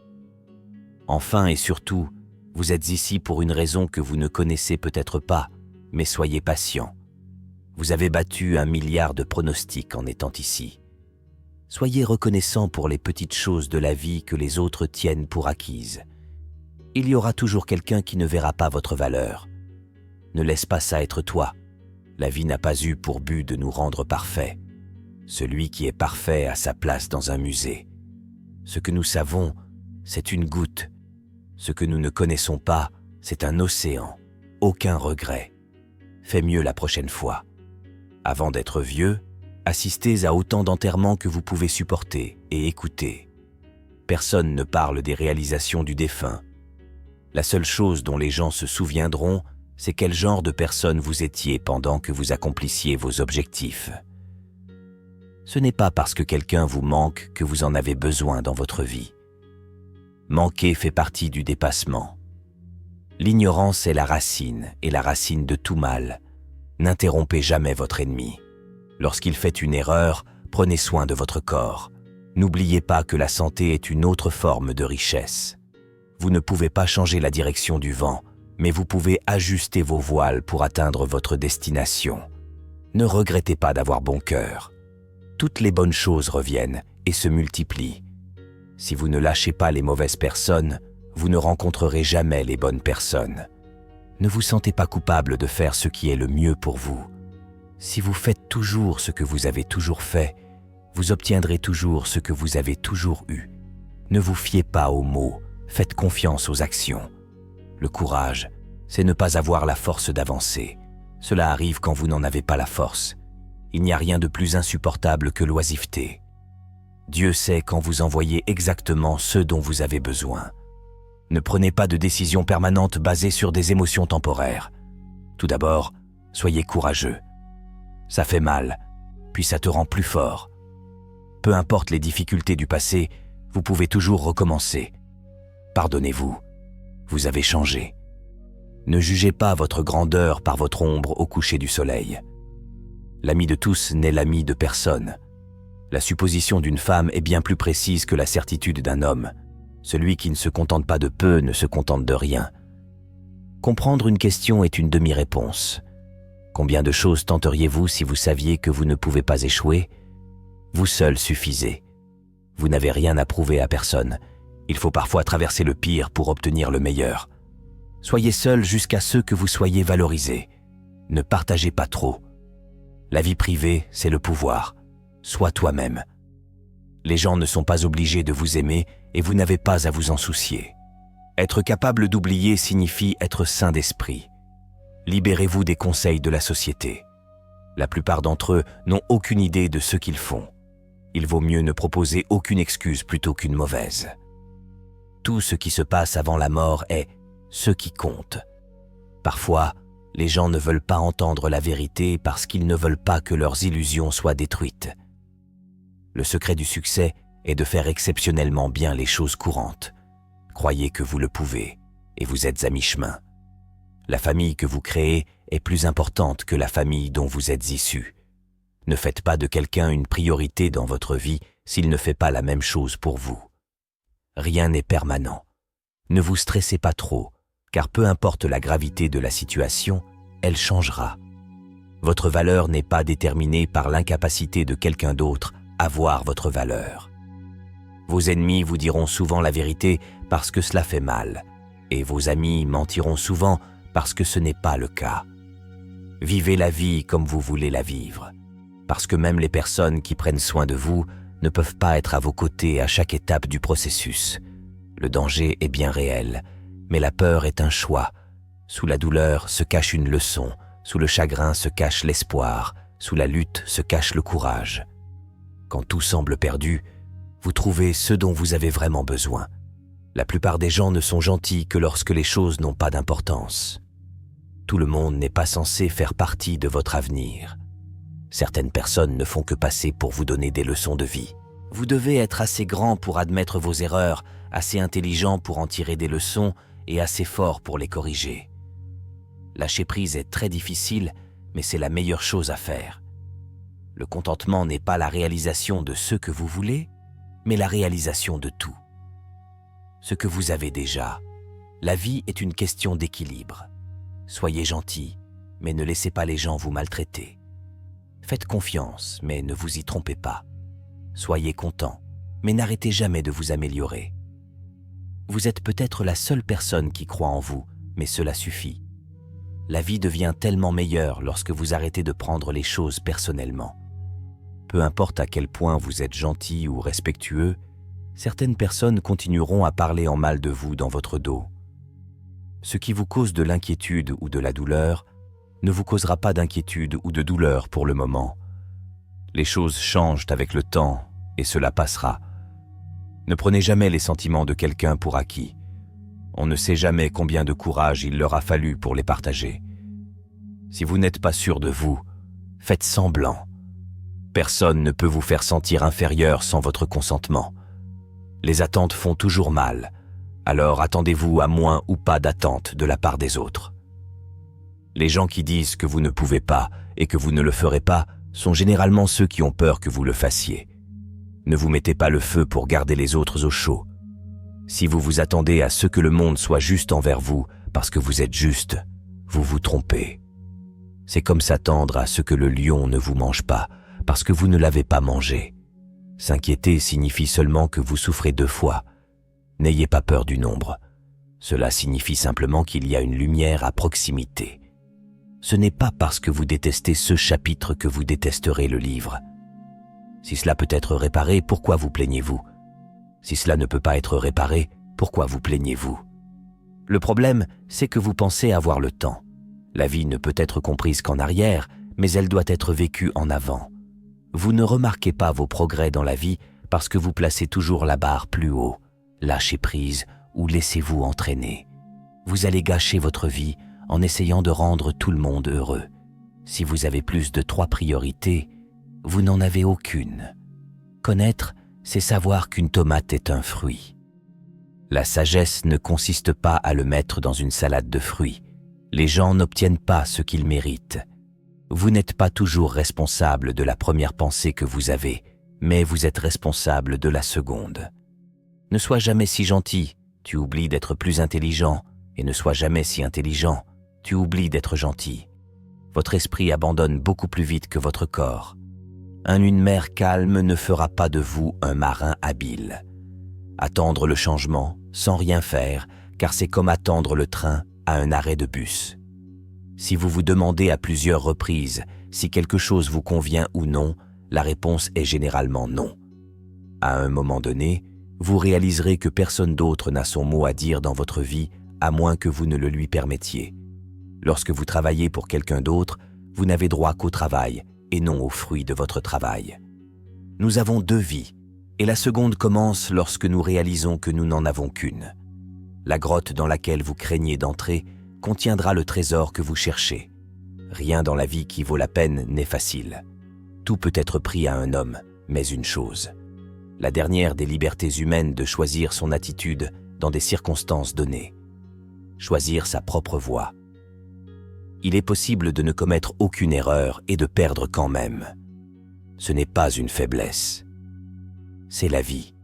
Enfin et surtout, vous êtes ici pour une raison que vous ne connaissez peut-être pas, mais soyez patient. Vous avez battu 1 milliard de pronostics en étant ici. Soyez reconnaissant pour les petites choses de la vie que les autres tiennent pour acquises. Il y aura toujours quelqu'un qui ne verra pas votre valeur. Ne laisse pas ça être toi. La vie n'a pas eu pour but de nous rendre parfaits. Celui qui est parfait a sa place dans un musée. Ce que nous savons, c'est une goutte. Ce que nous ne connaissons pas, c'est un océan. Aucun regret. Fais mieux la prochaine fois. Avant d'être vieux, assistez à autant d'enterrements que vous pouvez supporter et écoutez. Personne ne parle des réalisations du défunt. La seule chose dont les gens se souviendront, c'est quel genre de personne vous étiez pendant que vous accomplissiez vos objectifs. Ce n'est pas parce que quelqu'un vous manque que vous en avez besoin dans votre vie. Manquer fait partie du dépassement. L'ignorance est la racine, et la racine de tout mal. N'interrompez jamais votre ennemi. Lorsqu'il fait une erreur, prenez soin de votre corps. N'oubliez pas que la santé est une autre forme de richesse. Vous ne pouvez pas changer la direction du vent, mais vous pouvez ajuster vos voiles pour atteindre votre destination. Ne regrettez pas d'avoir bon cœur. Toutes les bonnes choses reviennent et se multiplient. Si vous ne lâchez pas les mauvaises personnes, vous ne rencontrerez jamais les bonnes personnes. Ne vous sentez pas coupable de faire ce qui est le mieux pour vous. Si vous faites toujours ce que vous avez toujours fait, vous obtiendrez toujours ce que vous avez toujours eu. Ne vous fiez pas aux mots, faites confiance aux actions. Le courage, c'est ne pas avoir la force d'avancer. Cela arrive quand vous n'en avez pas la force. Il n'y a rien de plus insupportable que l'oisiveté. Dieu sait quand vous envoyez exactement ce dont vous avez besoin. Ne prenez pas de décisions permanentes basées sur des émotions temporaires. Tout d'abord, soyez courageux. Ça fait mal, puis ça te rend plus fort. Peu importe les difficultés du passé, vous pouvez toujours recommencer. Pardonnez-vous, vous avez changé. Ne jugez pas votre grandeur par votre ombre au coucher du soleil. L'ami de tous n'est l'ami de personne. La supposition d'une femme est bien plus précise que la certitude d'un homme. Celui qui ne se contente pas de peu ne se contente de rien. Comprendre une question est une demi-réponse. Combien de choses tenteriez-vous si vous saviez que vous ne pouvez pas échouer? Vous seul suffisez. Vous n'avez rien à prouver à personne. Il faut parfois traverser le pire pour obtenir le meilleur. Soyez seul jusqu'à ce que vous soyez valorisé. Ne partagez pas trop. La vie privée, c'est le pouvoir. Sois toi-même. Les gens ne sont pas obligés de vous aimer et vous n'avez pas à vous en soucier. Être capable d'oublier signifie être sain d'esprit. Libérez-vous des conseils de la société. La plupart d'entre eux n'ont aucune idée de ce qu'ils font. Il vaut mieux ne proposer aucune excuse plutôt qu'une mauvaise. Tout ce qui se passe avant la mort est ce qui compte. Parfois, Les gens ne veulent pas entendre la vérité parce qu'ils ne veulent pas que leurs illusions soient détruites. Le secret du succès est de faire exceptionnellement bien les choses courantes. Croyez que vous le pouvez, et vous êtes à mi-chemin. La famille que vous créez est plus importante que la famille dont vous êtes issu. Ne faites pas de quelqu'un une priorité dans votre vie s'il ne fait pas la même chose pour vous. Rien n'est permanent. Ne vous stressez pas trop, car peu importe la gravité de la situation, elle changera. Votre valeur n'est pas déterminée par l'incapacité de quelqu'un d'autre à voir votre valeur. Vos ennemis vous diront souvent la vérité parce que cela fait mal, et vos amis mentiront souvent parce que ce n'est pas le cas. Vivez la vie comme vous voulez la vivre, parce que même les personnes qui prennent soin de vous ne peuvent pas être à vos côtés à chaque étape du processus. Le danger est bien réel, mais la peur est un choix. Sous la douleur se cache une leçon, sous le chagrin se cache l'espoir, sous la lutte se cache le courage. Quand tout semble perdu, vous trouvez ce dont vous avez vraiment besoin. La plupart des gens ne sont gentils que lorsque les choses n'ont pas d'importance. Tout le monde n'est pas censé faire partie de votre avenir. Certaines personnes ne font que passer pour vous donner des leçons de vie. Vous devez être assez grand pour admettre vos erreurs, assez intelligent pour en tirer des leçons et assez fort pour les corriger. Lâcher prise est très difficile, mais c'est la meilleure chose à faire. Le contentement n'est pas la réalisation de ce que vous voulez, mais la réalisation de tout. Ce que vous avez déjà. La vie est une question d'équilibre. Soyez gentil, mais ne laissez pas les gens vous maltraiter. Faites confiance, mais ne vous y trompez pas. Soyez content, mais n'arrêtez jamais de vous améliorer. Vous êtes peut-être la seule personne qui croit en vous, mais cela suffit. La vie devient tellement meilleure lorsque vous arrêtez de prendre les choses personnellement. Peu importe à quel point vous êtes gentil ou respectueux, certaines personnes continueront à parler en mal de vous dans votre dos. Ce qui vous cause de l'inquiétude ou de la douleur ne vous causera pas d'inquiétude ou de douleur pour le moment. Les choses changent avec le temps et cela passera. Ne prenez jamais les sentiments de quelqu'un pour acquis. On ne sait jamais combien de courage il leur a fallu pour les partager. Si vous n'êtes pas sûr de vous, faites semblant. Personne ne peut vous faire sentir inférieur sans votre consentement. Les attentes font toujours mal, alors attendez-vous à moins ou pas d'attentes de la part des autres. Les gens qui disent que vous ne pouvez pas et que vous ne le ferez pas sont généralement ceux qui ont peur que vous le fassiez. Ne vous mettez pas le feu pour garder les autres au chaud. Si vous vous attendez à ce que le monde soit juste envers vous parce que vous êtes juste, vous vous trompez. C'est comme s'attendre à ce que le lion ne vous mange pas parce que vous ne l'avez pas mangé. S'inquiéter signifie seulement que vous souffrez 2 fois. N'ayez pas peur du nombre. Cela signifie simplement qu'il y a une lumière à proximité. Ce n'est pas parce que vous détestez ce chapitre que vous détesterez le livre. Si cela peut être réparé, pourquoi vous plaignez-vous? Si cela ne peut pas être réparé, pourquoi vous plaignez-vous? Le problème, c'est que vous pensez avoir le temps. La vie ne peut être comprise qu'en arrière, mais elle doit être vécue en avant. Vous ne remarquez pas vos progrès dans la vie parce que vous placez toujours la barre plus haut. Lâchez prise ou laissez-vous entraîner. Vous allez gâcher votre vie en essayant de rendre tout le monde heureux. Si vous avez plus de 3 priorités, vous n'en avez aucune. Connaître, c'est savoir qu'une tomate est un fruit. La sagesse ne consiste pas à le mettre dans une salade de fruits. Les gens n'obtiennent pas ce qu'ils méritent. Vous n'êtes pas toujours responsable de la première pensée que vous avez, mais vous êtes responsable de la seconde. Ne sois jamais si gentil, tu oublies d'être plus intelligent, et ne sois jamais si intelligent, tu oublies d'être gentil. Votre esprit abandonne beaucoup plus vite que votre corps. Une mer calme ne fera pas de vous un marin habile. Attendre le changement, sans rien faire, car c'est comme attendre le train à un arrêt de bus. Si vous vous demandez à plusieurs reprises si quelque chose vous convient ou non, la réponse est généralement non. À un moment donné, vous réaliserez que personne d'autre n'a son mot à dire dans votre vie, à moins que vous ne le lui permettiez. Lorsque vous travaillez pour quelqu'un d'autre, vous n'avez droit qu'au travail et non aux fruits de votre travail. Nous avons 2 vies, et la seconde commence lorsque nous réalisons que nous n'en avons qu'une. La grotte dans laquelle vous craignez d'entrer contiendra le trésor que vous cherchez. Rien dans la vie qui vaut la peine n'est facile. Tout peut être pris à un homme, mais une chose. La dernière des libertés humaines de choisir son attitude dans des circonstances données. Choisir sa propre voie. Il est possible de ne commettre aucune erreur et de perdre quand même. Ce n'est pas une faiblesse. C'est la vie.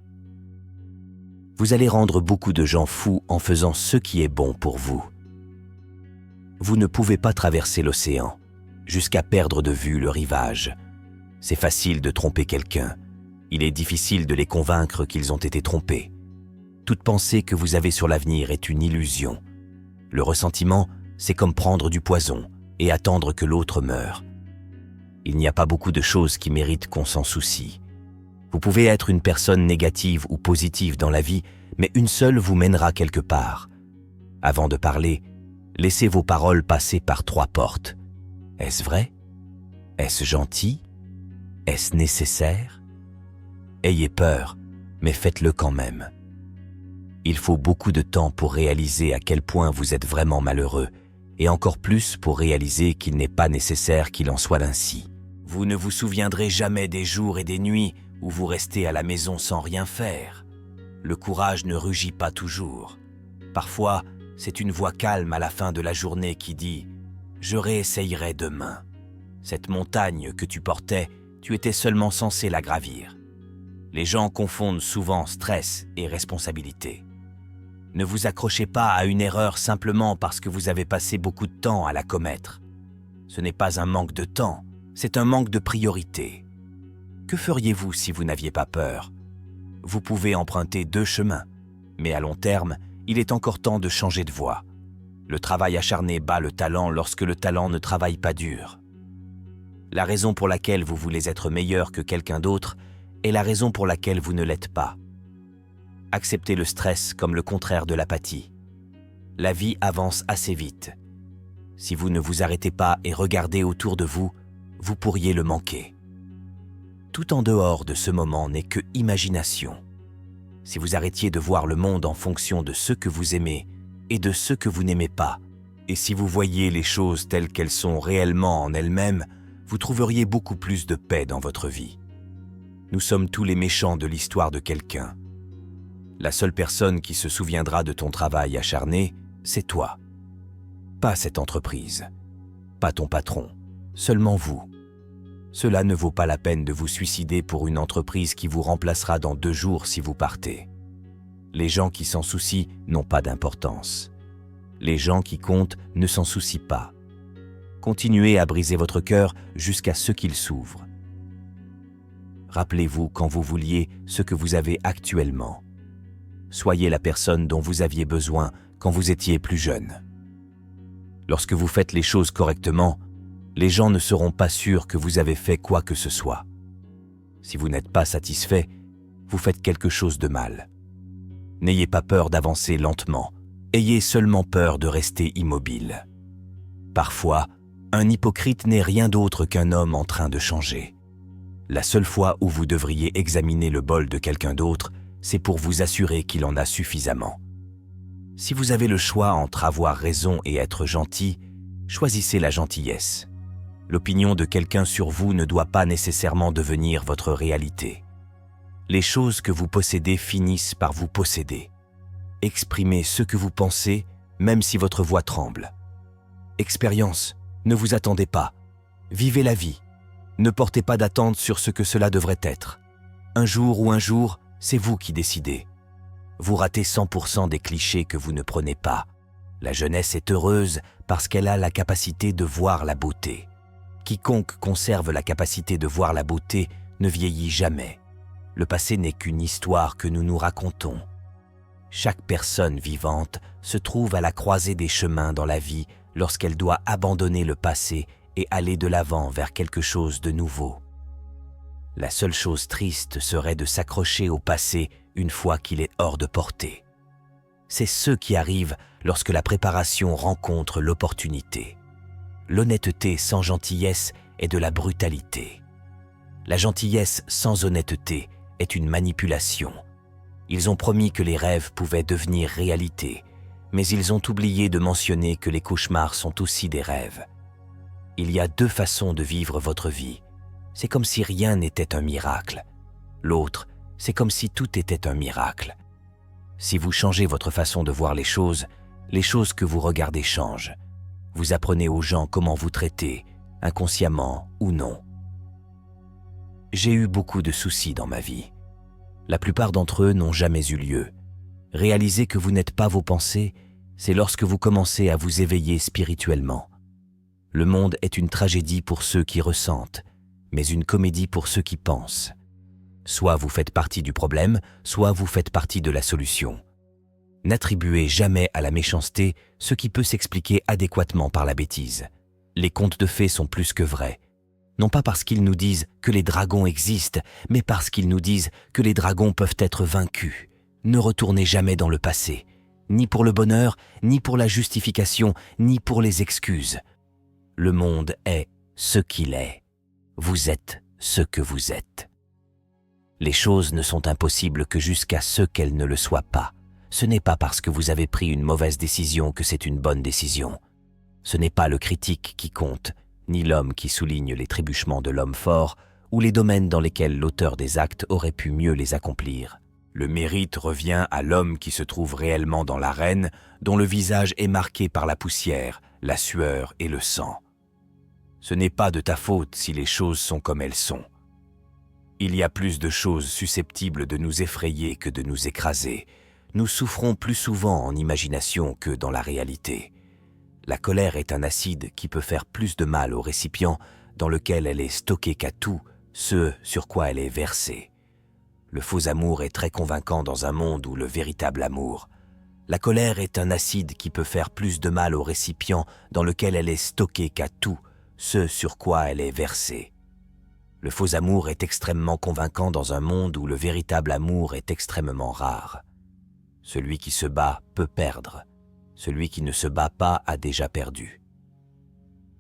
Vous allez rendre beaucoup de gens fous en faisant ce qui est bon pour vous. Vous ne pouvez pas traverser l'océan jusqu'à perdre de vue le rivage. C'est facile de tromper quelqu'un. Il est difficile de les convaincre qu'ils ont été trompés. Toute pensée que vous avez sur l'avenir est une illusion. Le ressentiment, c'est comme prendre du poison et attendre que l'autre meure. Il n'y a pas beaucoup de choses qui méritent qu'on s'en soucie. Vous pouvez être une personne négative ou positive dans la vie, mais une seule vous mènera quelque part. Avant de parler, laissez vos paroles passer par 3 portes. Est-ce vrai? Est-ce gentil? Est-ce nécessaire? Ayez peur, mais faites-le quand même. Il faut beaucoup de temps pour réaliser à quel point vous êtes vraiment malheureux, et encore plus pour réaliser qu'il n'est pas nécessaire qu'il en soit ainsi. Vous ne vous souviendrez jamais des jours et des nuits où vous restez à la maison sans rien faire. Le courage ne rugit pas toujours. Parfois, c'est une voix calme à la fin de la journée qui dit « Je réessayerai demain ». Cette montagne que tu portais, tu étais seulement censé la gravir. Les gens confondent souvent stress et responsabilité. Ne vous accrochez pas à une erreur simplement parce que vous avez passé beaucoup de temps à la commettre. Ce n'est pas un manque de temps, c'est un manque de priorité. Que feriez-vous si vous n'aviez pas peur? Vous pouvez emprunter 2 chemins, mais à long terme, il est encore temps de changer de voie. Le travail acharné bat le talent lorsque le talent ne travaille pas dur. La raison pour laquelle vous voulez être meilleur que quelqu'un d'autre est la raison pour laquelle vous ne l'êtes pas. Acceptez le stress comme le contraire de l'apathie. La vie avance assez vite. Si vous ne vous arrêtez pas et regardez autour de vous, vous pourriez le manquer. Tout en dehors de ce moment n'est que imagination. Si vous arrêtiez de voir le monde en fonction de ce que vous aimez et de ce que vous n'aimez pas, et si vous voyiez les choses telles qu'elles sont réellement en elles-mêmes, vous trouveriez beaucoup plus de paix dans votre vie. Nous sommes tous les méchants de l'histoire de quelqu'un. La seule personne qui se souviendra de ton travail acharné, c'est toi. Pas cette entreprise, pas ton patron, seulement vous. Cela ne vaut pas la peine de vous suicider pour une entreprise qui vous remplacera dans 2 jours si vous partez. Les gens qui s'en soucient n'ont pas d'importance. Les gens qui comptent ne s'en soucient pas. Continuez à briser votre cœur jusqu'à ce qu'il s'ouvre. Rappelez-vous quand vous vouliez ce que vous avez actuellement. Soyez la personne dont vous aviez besoin quand vous étiez plus jeune. Lorsque vous faites les choses correctement, les gens ne seront pas sûrs que vous avez fait quoi que ce soit. Si vous n'êtes pas satisfait, vous faites quelque chose de mal. N'ayez pas peur d'avancer lentement, ayez seulement peur de rester immobile. Parfois, un hypocrite n'est rien d'autre qu'un homme en train de changer. La seule fois où vous devriez examiner le bol de quelqu'un d'autre, c'est pour vous assurer qu'il en a suffisamment. Si vous avez le choix entre avoir raison et être gentil, choisissez la gentillesse. L'opinion de quelqu'un sur vous ne doit pas nécessairement devenir votre réalité. Les choses que vous possédez finissent par vous posséder. Exprimez ce que vous pensez, même si votre voix tremble. Expérience, ne vous attendez pas. Vivez la vie. Ne portez pas d'attente sur ce que cela devrait être. Un jour, c'est vous qui décidez. Vous ratez 100% des clichés que vous ne prenez pas. La jeunesse est heureuse parce qu'elle a la capacité de voir la beauté. Quiconque conserve la capacité de voir la beauté ne vieillit jamais. Le passé n'est qu'une histoire que nous nous racontons. Chaque personne vivante se trouve à la croisée des chemins dans la vie lorsqu'elle doit abandonner le passé et aller de l'avant vers quelque chose de nouveau. La seule chose triste serait de s'accrocher au passé une fois qu'il est hors de portée. C'est ce qui arrive lorsque la préparation rencontre l'opportunité. L'honnêteté sans gentillesse est de la brutalité. La gentillesse sans honnêteté est une manipulation. Ils ont promis que les rêves pouvaient devenir réalité, Mais ils ont oublié de mentionner que les cauchemars sont aussi des rêves. Il y a 2 façons de vivre votre vie. C'est comme si rien n'était un miracle. L'autre, c'est comme si tout était un miracle. Si vous changez votre façon de voir les choses que vous regardez changent. Vous apprenez aux gens comment vous traiter, inconsciemment ou non. J'ai eu beaucoup de soucis dans ma vie. La plupart d'entre eux n'ont jamais eu lieu. Réaliser que vous n'êtes pas vos pensées, c'est lorsque vous commencez à vous éveiller spirituellement. Le monde est une tragédie pour ceux qui ressentent, mais une comédie pour ceux qui pensent. Soit vous faites partie du problème, soit vous faites partie de la solution. N'attribuez jamais à la méchanceté ce qui peut s'expliquer adéquatement par la bêtise. Les contes de fées sont plus que vrais. Non pas parce qu'ils nous disent que les dragons existent, mais parce qu'ils nous disent que les dragons peuvent être vaincus. Ne retournez jamais dans le passé, ni pour le bonheur, ni pour la justification, ni pour les excuses. Le monde est ce qu'il est. Vous êtes ce que vous êtes. Les choses ne sont impossibles que jusqu'à ce qu'elles ne le soient pas. Ce n'est pas parce que vous avez pris une mauvaise décision que c'est une bonne décision. Ce n'est pas le critique qui compte, ni l'homme qui souligne les trébuchements de l'homme fort ou les domaines dans lesquels l'auteur des actes aurait pu mieux les accomplir. Le mérite revient à l'homme qui se trouve réellement dans l'arène, dont le visage est marqué par la poussière, la sueur et le sang. Ce n'est pas de ta faute si les choses sont comme elles sont. Il y a plus de choses susceptibles de nous effrayer que de nous écraser. Nous souffrons plus souvent en imagination que dans la réalité. La colère est un acide qui peut faire plus de mal au récipient dans lequel elle est stockée qu'à tout ce sur quoi elle est versée. Le faux amour est très convaincant dans un monde où le véritable amour. La colère est un acide qui peut faire plus de mal au récipient dans lequel elle est stockée qu'à tout ce sur quoi elle est versée. Le faux amour est extrêmement convaincant dans un monde où le véritable amour est extrêmement rare. Celui qui se bat peut perdre. Celui qui ne se bat pas a déjà perdu.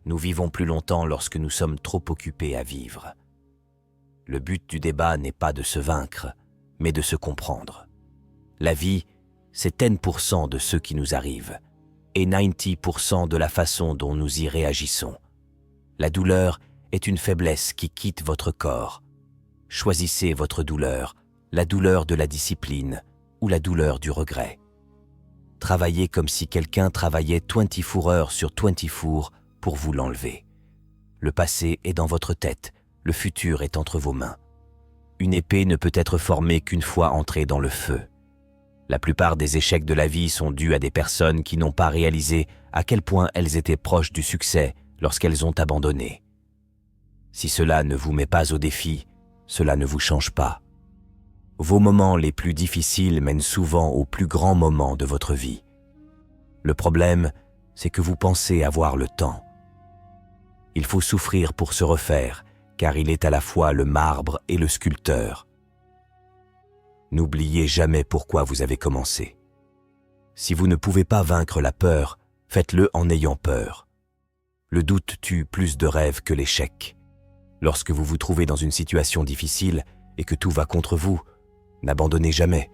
Nous vivons plus longtemps lorsque nous sommes trop occupés à vivre. Le but du débat n'est pas de se vaincre, mais de se comprendre. La vie, c'est 10% de ce qui nous arrive, et 90% de la façon dont nous y réagissons. La douleur est une faiblesse qui quitte votre corps. Choisissez votre douleur, la douleur de la discipline ou la douleur du regret. Travaillez comme si quelqu'un travaillait 24 heures sur 24 pour vous l'enlever. Le passé est dans votre tête, le futur est entre vos mains. Une épée ne peut être formée qu'une fois entrée dans le feu. La plupart des échecs de la vie sont dus à des personnes qui n'ont pas réalisé à quel point elles étaient proches du succès lorsqu'elles ont abandonné. Si cela ne vous met pas au défi, cela ne vous change pas. Vos moments les plus difficiles mènent souvent aux plus grands moments de votre vie. Le problème, c'est que vous pensez avoir le temps. Il faut souffrir pour se refaire, car il est à la fois le marbre et le sculpteur. N'oubliez jamais pourquoi vous avez commencé. Si vous ne pouvez pas vaincre la peur, faites-le en ayant peur. Le doute tue plus de rêves que l'échec. Lorsque vous vous trouvez dans une situation difficile et que tout va contre vous, n'abandonnez jamais,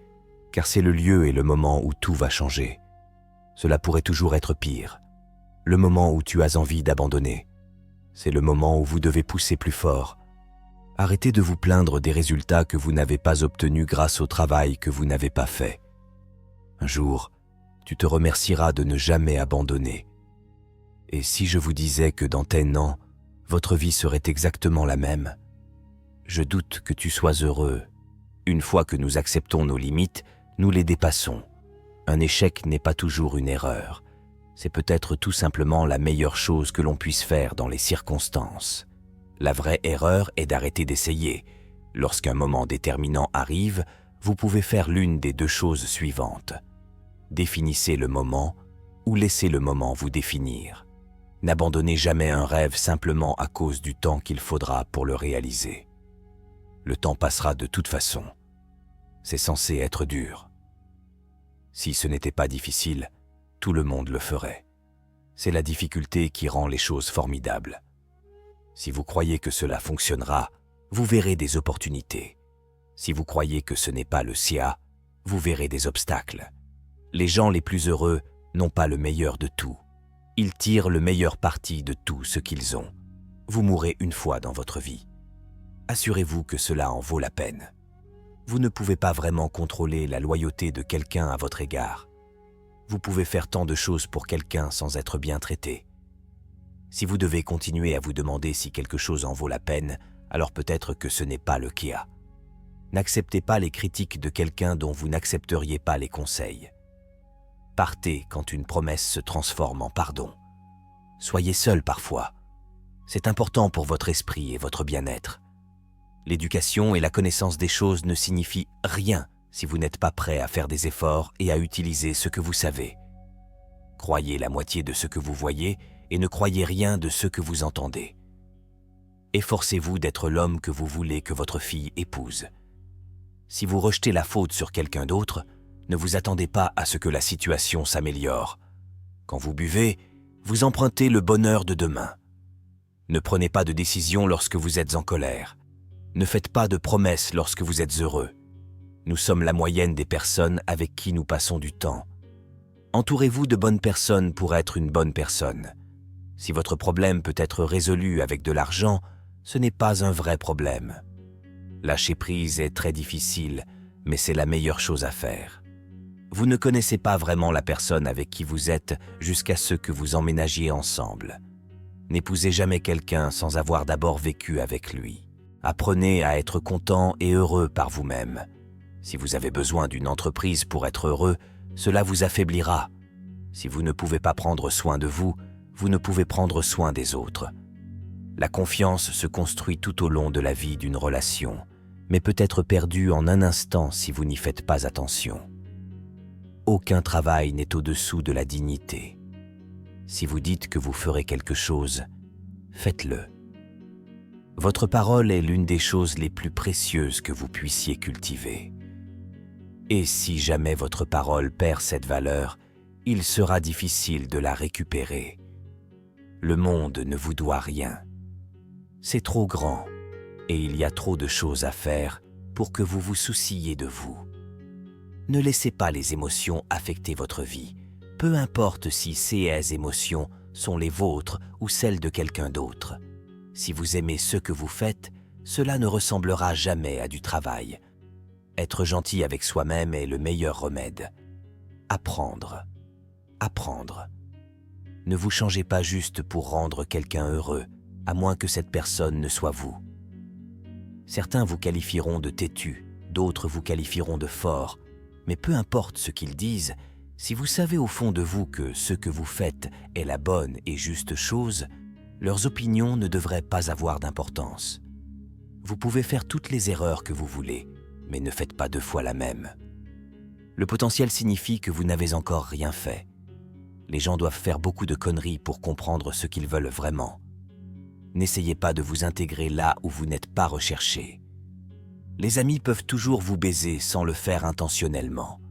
car c'est le lieu et le moment où tout va changer. Cela pourrait toujours être pire. Le moment où tu as envie d'abandonner, c'est le moment où vous devez pousser plus fort. Arrêtez de vous plaindre des résultats que vous n'avez pas obtenus grâce au travail que vous n'avez pas fait. Un jour, tu te remercieras de ne jamais abandonner. Et si je vous disais que dans 10 ans, votre vie serait exactement la même? Je doute que tu sois heureux. Une fois que nous acceptons nos limites, nous les dépassons. Un échec n'est pas toujours une erreur. C'est peut-être tout simplement la meilleure chose que l'on puisse faire dans les circonstances. La vraie erreur est d'arrêter d'essayer. Lorsqu'un moment déterminant arrive, vous pouvez faire l'une des 2 choses suivantes. Définissez le moment ou laissez le moment vous définir. N'abandonnez jamais un rêve simplement à cause du temps qu'il faudra pour le réaliser. Le temps passera de toute façon. C'est censé être dur. Si ce n'était pas difficile, tout le monde le ferait. C'est la difficulté qui rend les choses formidables. Si vous croyez que cela fonctionnera, vous verrez des opportunités. Si vous croyez que ce n'est pas le SIA, vous verrez des obstacles. Les gens les plus heureux n'ont pas le meilleur de tout. Ils tirent le meilleur parti de tout ce qu'ils ont. Vous mourrez une fois dans votre vie. Assurez-vous que cela en vaut la peine. Vous ne pouvez pas vraiment contrôler la loyauté de quelqu'un à votre égard. Vous pouvez faire tant de choses pour quelqu'un sans être bien traité. Si vous devez continuer à vous demander si quelque chose en vaut la peine, alors peut-être que ce n'est pas le cas. N'acceptez pas les critiques de quelqu'un dont vous n'accepteriez pas les conseils. Partez quand une promesse se transforme en pardon. Soyez seul parfois. C'est important pour votre esprit et votre bien-être. L'éducation et la connaissance des choses ne signifient rien si vous n'êtes pas prêt à faire des efforts et à utiliser ce que vous savez. Croyez la moitié de ce que vous voyez et ne croyez rien de ce que vous entendez. Efforcez-vous d'être l'homme que vous voulez que votre fille épouse. Si vous rejetez la faute sur quelqu'un d'autre, ne vous attendez pas à ce que la situation s'améliore. Quand vous buvez, vous empruntez le bonheur de demain. Ne prenez pas de décision lorsque vous êtes en colère. Ne faites pas de promesses lorsque vous êtes heureux. Nous sommes la moyenne des personnes avec qui nous passons du temps. Entourez-vous de bonnes personnes pour être une bonne personne. Si votre problème peut être résolu avec de l'argent, ce n'est pas un vrai problème. Lâcher prise est très difficile, mais c'est la meilleure chose à faire. Vous ne connaissez pas vraiment la personne avec qui vous êtes jusqu'à ce que vous emménagiez ensemble. N'épousez jamais quelqu'un sans avoir d'abord vécu avec lui. Apprenez à être content et heureux par vous-même. Si vous avez besoin d'une entreprise pour être heureux, cela vous affaiblira. Si vous ne pouvez pas prendre soin de vous, vous ne pouvez prendre soin des autres. La confiance se construit tout au long de la vie d'une relation, mais peut être perdue en un instant si vous n'y faites pas attention. Aucun travail n'est au-dessous de la dignité. Si vous dites que vous ferez quelque chose, faites-le. Votre parole est l'une des choses les plus précieuses que vous puissiez cultiver. Et si jamais votre parole perd cette valeur, il sera difficile de la récupérer. Le monde ne vous doit rien. C'est trop grand et il y a trop de choses à faire pour que vous vous souciez de vous. Ne laissez pas les émotions affecter votre vie, peu importe si ces émotions sont les vôtres ou celles de quelqu'un d'autre. Si vous aimez ce que vous faites, cela ne ressemblera jamais à du travail. Être gentil avec soi-même est le meilleur remède. Apprendre. Apprendre. Ne vous changez pas juste pour rendre quelqu'un heureux, à moins que cette personne ne soit vous. Certains vous qualifieront de têtu, d'autres vous qualifieront de fort, mais peu importe ce qu'ils disent, si vous savez au fond de vous que ce que vous faites est la bonne et juste chose, leurs opinions ne devraient pas avoir d'importance. Vous pouvez faire toutes les erreurs que vous voulez, mais ne faites pas deux fois la même. Le potentiel signifie que vous n'avez encore rien fait. Les gens doivent faire beaucoup de conneries pour comprendre ce qu'ils veulent vraiment. N'essayez pas de vous intégrer là où vous n'êtes pas recherché. Les amis peuvent toujours vous baiser sans le faire intentionnellement.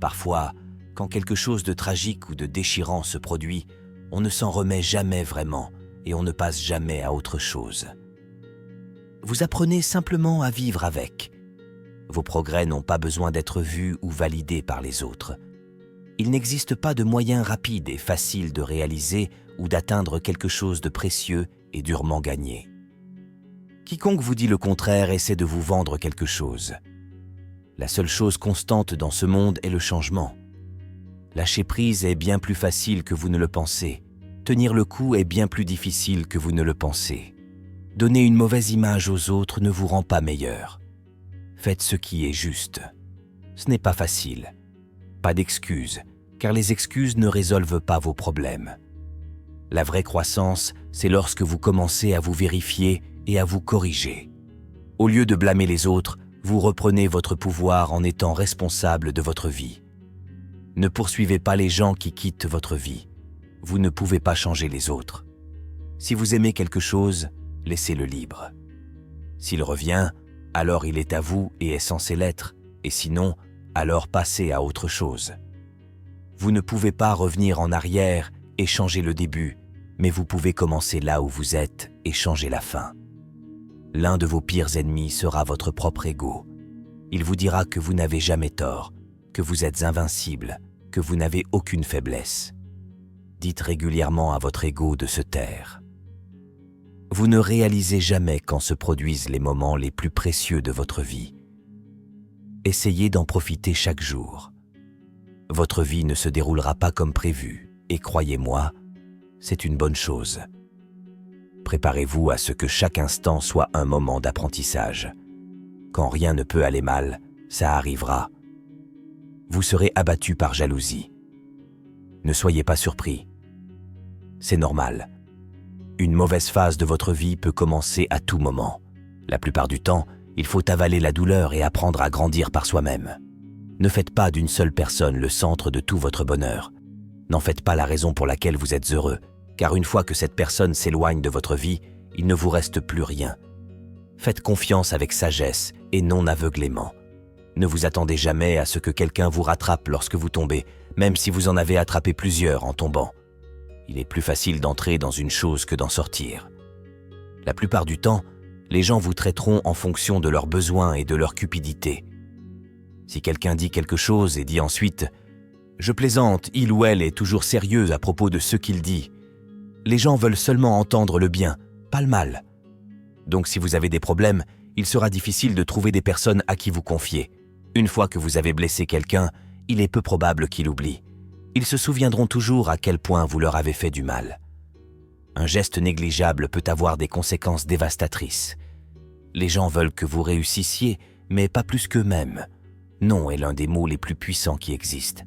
Parfois, quand quelque chose de tragique ou de déchirant se produit, on ne s'en remet jamais vraiment et on ne passe jamais à autre chose. Vous apprenez simplement à vivre avec. Vos progrès n'ont pas besoin d'être vus ou validés par les autres. Il n'existe pas de moyen rapide et facile de réaliser ou d'atteindre quelque chose de précieux et durement gagné. Quiconque vous dit le contraire essaie de vous vendre quelque chose. La seule chose constante dans ce monde est le changement. Lâcher prise est bien plus facile que vous ne le pensez. Tenir le coup est bien plus difficile que vous ne le pensez. Donner une mauvaise image aux autres ne vous rend pas meilleur. Faites ce qui est juste. Ce n'est pas facile. Pas d'excuses, car les excuses ne résolvent pas vos problèmes. La vraie croissance, c'est lorsque vous commencez à vous vérifier et à vous corriger. Au lieu de blâmer les autres, vous reprenez votre pouvoir en étant responsable de votre vie. Ne poursuivez pas les gens qui quittent votre vie. Vous ne pouvez pas changer les autres. Si vous aimez quelque chose, laissez-le libre. S'il revient, alors il est à vous et est censé l'être, et sinon, alors passez à autre chose. Vous ne pouvez pas revenir en arrière et changer le début, mais vous pouvez commencer là où vous êtes et changer la fin. L'un de vos pires ennemis sera votre propre ego. Il vous dira que vous n'avez jamais tort, que vous êtes invincible, que vous n'avez aucune faiblesse. Dites régulièrement à votre ego de se taire. Vous ne réalisez jamais quand se produisent les moments les plus précieux de votre vie. Essayez d'en profiter chaque jour. Votre vie ne se déroulera pas comme prévu, et croyez-moi, c'est une bonne chose. Préparez-vous à ce que chaque instant soit un moment d'apprentissage. Quand rien ne peut aller mal, ça arrivera. Vous serez abattu par jalousie. Ne soyez pas surpris. C'est normal. Une mauvaise phase de votre vie peut commencer à tout moment. La plupart du temps, il faut avaler la douleur et apprendre à grandir par soi-même. Ne faites pas d'une seule personne le centre de tout votre bonheur. N'en faites pas la raison pour laquelle vous êtes heureux, car une fois que cette personne s'éloigne de votre vie, il ne vous reste plus rien. Faites confiance avec sagesse et non aveuglément. Ne vous attendez jamais à ce que quelqu'un vous rattrape lorsque vous tombez, même si vous en avez attrapé plusieurs en tombant. Il est plus facile d'entrer dans une chose que d'en sortir. La plupart du temps, les gens vous traiteront en fonction de leurs besoins et de leur cupidité. Si quelqu'un dit quelque chose et dit ensuite « Je plaisante, il ou elle est toujours sérieux à propos de ce qu'il dit », les gens veulent seulement entendre le bien, pas le mal. Donc si vous avez des problèmes, il sera difficile de trouver des personnes à qui vous confier. Une fois que vous avez blessé quelqu'un, il est peu probable qu'il oublie. Ils se souviendront toujours à quel point vous leur avez fait du mal. Un geste négligeable peut avoir des conséquences dévastatrices. Les gens veulent que vous réussissiez, mais pas plus qu'eux-mêmes. Non est l'un des mots les plus puissants qui existent.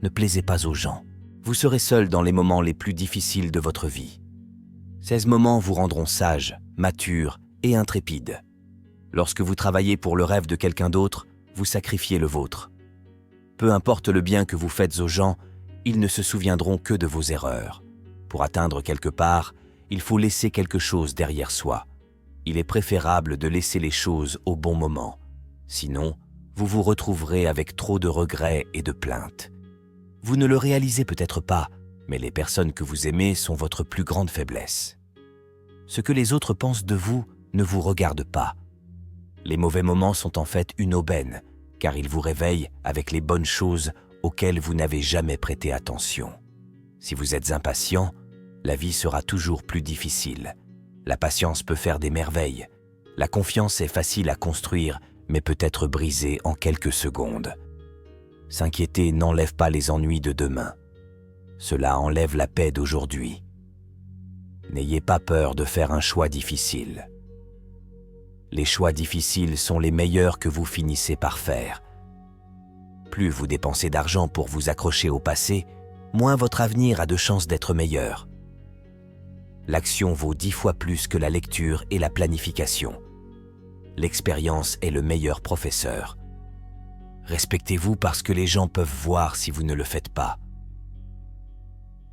Ne plaisez pas aux gens. Vous serez seul dans les moments les plus difficiles de votre vie. Ces moments vous rendront sage, mature et intrépide. Lorsque vous travaillez pour le rêve de quelqu'un d'autre, vous sacrifiez le vôtre. Peu importe le bien que vous faites aux gens, ils ne se souviendront que de vos erreurs. Pour atteindre quelque part, il faut laisser quelque chose derrière soi. Il est préférable de laisser les choses au bon moment. Sinon, vous vous retrouverez avec trop de regrets et de plaintes. Vous ne le réalisez peut-être pas, mais les personnes que vous aimez sont votre plus grande faiblesse. Ce que les autres pensent de vous ne vous regarde pas. Les mauvais moments sont en fait une aubaine, car ils vous réveillent avec les bonnes choses auxquelles vous n'avez jamais prêté attention. Si vous êtes impatient, la vie sera toujours plus difficile. La patience peut faire des merveilles. La confiance est facile à construire, mais peut être brisée en quelques secondes. S'inquiéter n'enlève pas les ennuis de demain. Cela enlève la paix d'aujourd'hui. N'ayez pas peur de faire un choix difficile. Les choix difficiles sont les meilleurs que vous finissez par faire. Plus vous dépensez d'argent pour vous accrocher au passé, moins votre avenir a de chances d'être meilleur. L'action vaut 10 fois plus que la lecture et la planification. L'expérience est le meilleur professeur. Respectez-vous parce que les gens peuvent voir si vous ne le faites pas.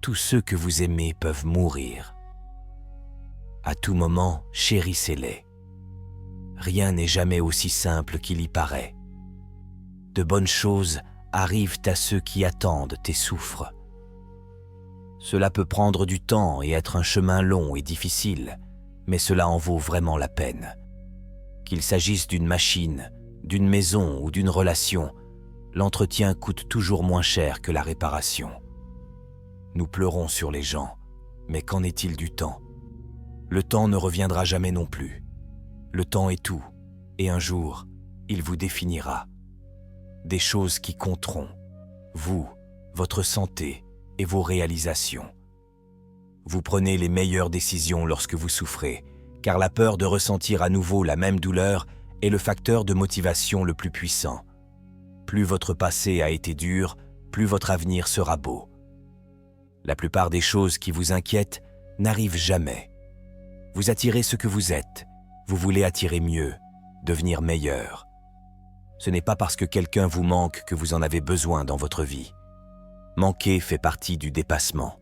Tous ceux que vous aimez peuvent mourir. À tout moment, chérissez-les. Rien n'est jamais aussi simple qu'il y paraît. De bonnes choses arrivent à ceux qui attendent et souffrent. Cela peut prendre du temps et être un chemin long et difficile, mais cela en vaut vraiment la peine. Qu'il s'agisse d'une machine, d'une maison ou d'une relation, l'entretien coûte toujours moins cher que la réparation. Nous pleurons sur les gens, mais qu'en est-il du temps? Le temps ne reviendra jamais non plus. Le temps est tout, et un jour, il vous définira. Des choses qui compteront, vous, votre santé et vos réalisations. Vous prenez les meilleures décisions lorsque vous souffrez, car la peur de ressentir à nouveau la même douleur est le facteur de motivation le plus puissant. Plus votre passé a été dur, plus votre avenir sera beau. La plupart des choses qui vous inquiètent n'arrivent jamais. Vous attirez ce que vous êtes. Vous voulez attirer mieux, devenir meilleur. Ce n'est pas parce que quelqu'un vous manque que vous en avez besoin dans votre vie. Manquer fait partie du dépassement.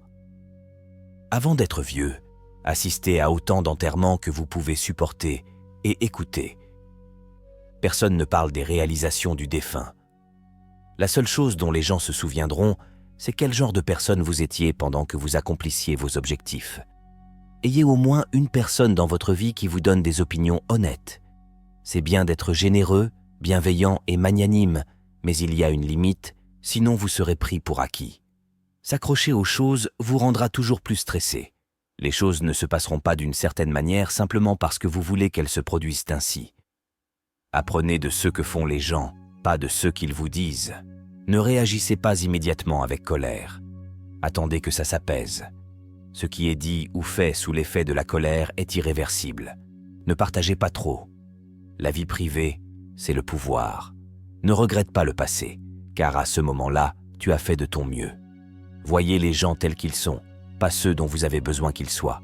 Avant d'être vieux, assistez à autant d'enterrements que vous pouvez supporter et écoutez. Personne ne parle des réalisations du défunt. La seule chose dont les gens se souviendront, c'est quel genre de personne vous étiez pendant que vous accomplissiez vos objectifs. Ayez au moins une personne dans votre vie qui vous donne des opinions honnêtes. C'est bien d'être généreux, bienveillant et magnanime, mais il y a une limite, sinon vous serez pris pour acquis. S'accrocher aux choses vous rendra toujours plus stressé. Les choses ne se passeront pas d'une certaine manière simplement parce que vous voulez qu'elles se produisent ainsi. Apprenez de ce que font les gens, pas de ce qu'ils vous disent. Ne réagissez pas immédiatement avec colère. Attendez que ça s'apaise. Ce qui est dit ou fait sous l'effet de la colère est irréversible. Ne partagez pas trop. La vie privée, c'est le pouvoir. Ne regrette pas le passé, car à ce moment-là, tu as fait de ton mieux. Voyez les gens tels qu'ils sont, pas ceux dont vous avez besoin qu'ils soient.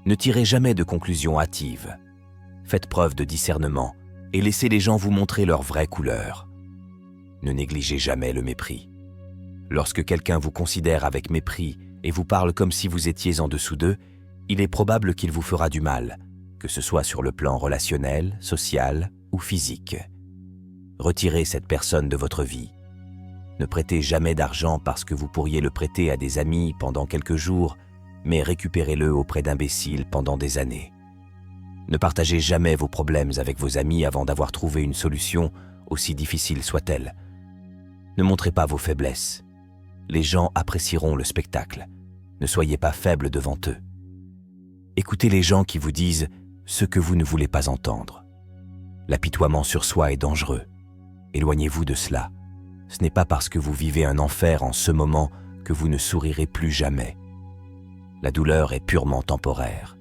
Ne tirez jamais de conclusions hâtives. Faites preuve de discernement et laissez les gens vous montrer leur vraie couleur. Ne négligez jamais le mépris. Lorsque quelqu'un vous considère avec mépris et vous parle comme si vous étiez en dessous d'eux, il est probable qu'il vous fera du mal, que ce soit sur le plan relationnel, social ou physique. Retirez cette personne de votre vie. Ne prêtez jamais d'argent parce que vous pourriez le prêter à des amis pendant quelques jours, mais récupérez-le auprès d'imbéciles pendant des années. Ne partagez jamais vos problèmes avec vos amis avant d'avoir trouvé une solution, aussi difficile soit-elle. Ne montrez pas vos faiblesses. Les gens apprécieront le spectacle. Ne soyez pas faible devant eux. Écoutez les gens qui vous disent ce que vous ne voulez pas entendre. L'apitoiement sur soi est dangereux. Éloignez-vous de cela. Ce n'est pas parce que vous vivez un enfer en ce moment que vous ne sourirez plus jamais. La douleur est purement temporaire.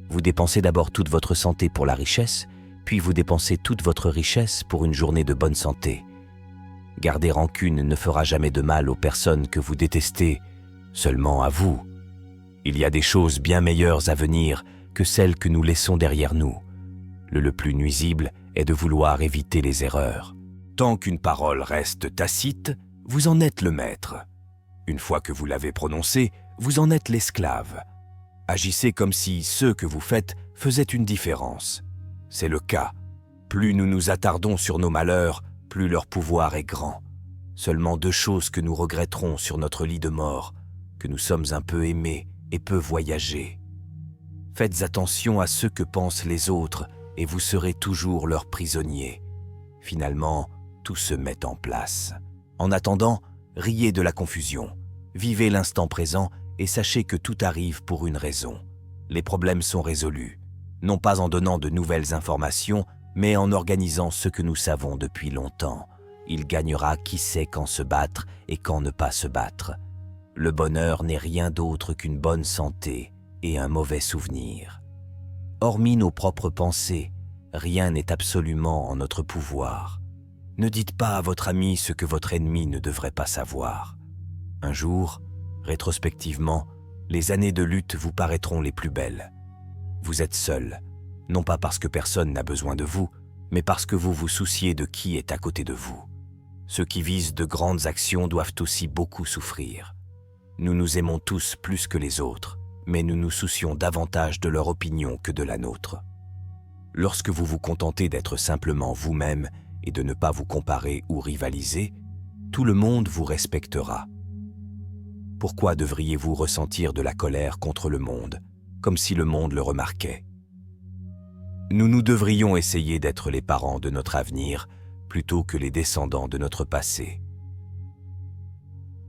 Vous dépensez d'abord toute votre santé pour la richesse, puis vous dépensez toute votre richesse pour une journée de bonne santé. Garder rancune ne fera jamais de mal aux personnes que vous détestez, seulement à vous. Il y a des choses bien meilleures à venir que celles que nous laissons derrière nous. Le plus nuisible est de vouloir éviter les erreurs. Tant qu'une parole reste tacite, vous en êtes le maître. Une fois que vous l'avez prononcée, vous en êtes l'esclave. Agissez comme si ce que vous faites faisait une différence. C'est le cas. Plus nous nous attardons sur nos malheurs, plus leur pouvoir est grand. Seulement 2 choses que nous regretterons sur notre lit de mort, que nous sommes un peu aimés et peu voyagés. Faites attention à ce que pensent les autres et vous serez toujours leurs prisonniers. Finalement, tout se met en place. En attendant, riez de la confusion. Vivez l'instant présent et sachez que tout arrive pour une raison. Les problèmes sont résolus, non pas en donnant de nouvelles informations, mais en organisant ce que nous savons depuis longtemps. Il gagnera qui sait quand se battre et quand ne pas se battre. Le bonheur n'est rien d'autre qu'une bonne santé et un mauvais souvenir. Hormis nos propres pensées, rien n'est absolument en notre pouvoir. Ne dites pas à votre ami ce que votre ennemi ne devrait pas savoir. Un jour, rétrospectivement, les années de lutte vous paraîtront les plus belles. Vous êtes seul, non pas parce que personne n'a besoin de vous, mais parce que vous vous souciez de qui est à côté de vous. Ceux qui visent de grandes actions doivent aussi beaucoup souffrir. Nous nous aimons tous plus que les autres, mais nous nous soucions davantage de leur opinion que de la nôtre. Lorsque vous vous contentez d'être simplement vous-même et de ne pas vous comparer ou rivaliser, tout le monde vous respectera. Pourquoi devriez-vous ressentir de la colère contre le monde, comme si le monde le remarquait? Nous devrions essayer d'être les parents de notre avenir plutôt que les descendants de notre passé.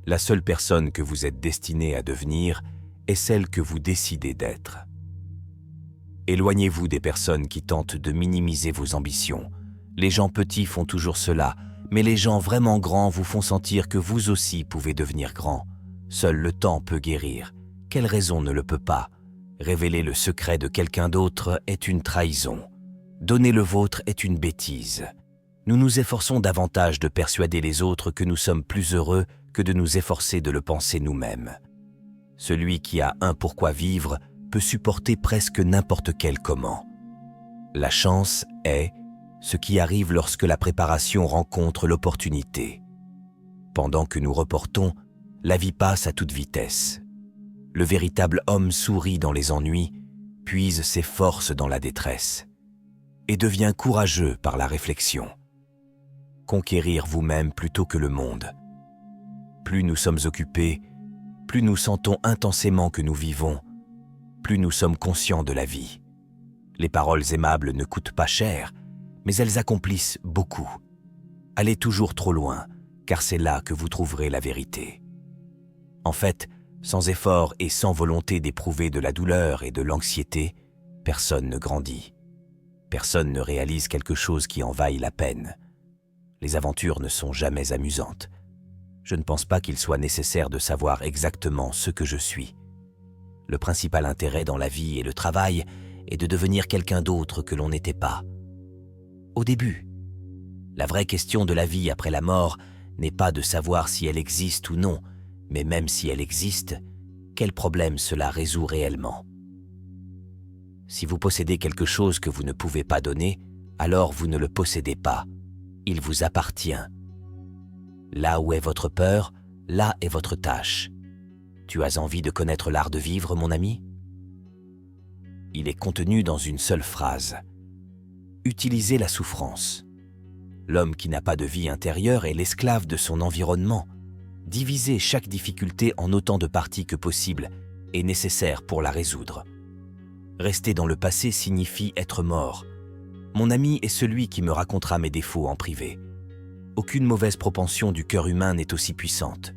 La seule personne que vous êtes destiné à devenir est celle que vous décidez d'être. Éloignez-vous des personnes qui tentent de minimiser vos ambitions. Les gens petits font toujours cela, mais les gens vraiment grands vous font sentir que vous aussi pouvez devenir grand. Seul le temps peut guérir. Quelle raison ne le peut pas? Révéler le secret de quelqu'un d'autre est une trahison. Donner le vôtre est une bêtise. Nous nous efforçons davantage de persuader les autres que nous sommes plus heureux que de nous efforcer de le penser nous-mêmes. Celui qui a un pourquoi vivre peut supporter presque n'importe quel comment. La chance est ce qui arrive lorsque la préparation rencontre l'opportunité. Pendant que nous reportons, la vie passe à toute vitesse. Le véritable homme sourit dans les ennuis, puise ses forces dans la détresse et devient courageux par la réflexion. Conquérir vous-même plutôt que le monde. Plus nous sommes occupés, plus nous sentons intensément que nous vivons, plus nous sommes conscients de la vie. Les paroles aimables ne coûtent pas cher, mais elles accomplissent beaucoup. Allez toujours trop loin, car c'est là que vous trouverez la vérité. En fait, sans effort et sans volonté d'éprouver de la douleur et de l'anxiété, personne ne grandit. Personne ne réalise quelque chose qui en vaille la peine. Les aventures ne sont jamais amusantes. Je ne pense pas qu'il soit nécessaire de savoir exactement ce que je suis. Le principal intérêt dans la vie et le travail est de devenir quelqu'un d'autre que l'on n'était pas. Au début, la vraie question de la vie après la mort n'est pas de savoir si elle existe ou non, mais même si elle existe, quel problème cela résout réellement. Si vous possédez quelque chose que vous ne pouvez pas donner, alors vous ne le possédez pas. Il vous appartient. Là où est votre peur, là est votre tâche. Tu as envie de connaître l'art de vivre, mon ami? Il est contenu dans une seule phrase. Utilisez la souffrance. L'homme qui n'a pas de vie intérieure est l'esclave de son environnement. Diviser chaque difficulté en autant de parties que possible est nécessaire pour la résoudre. Rester dans le passé signifie être mort. Mon ami est celui qui me racontera mes défauts en privé. Aucune mauvaise propension du cœur humain n'est aussi puissante,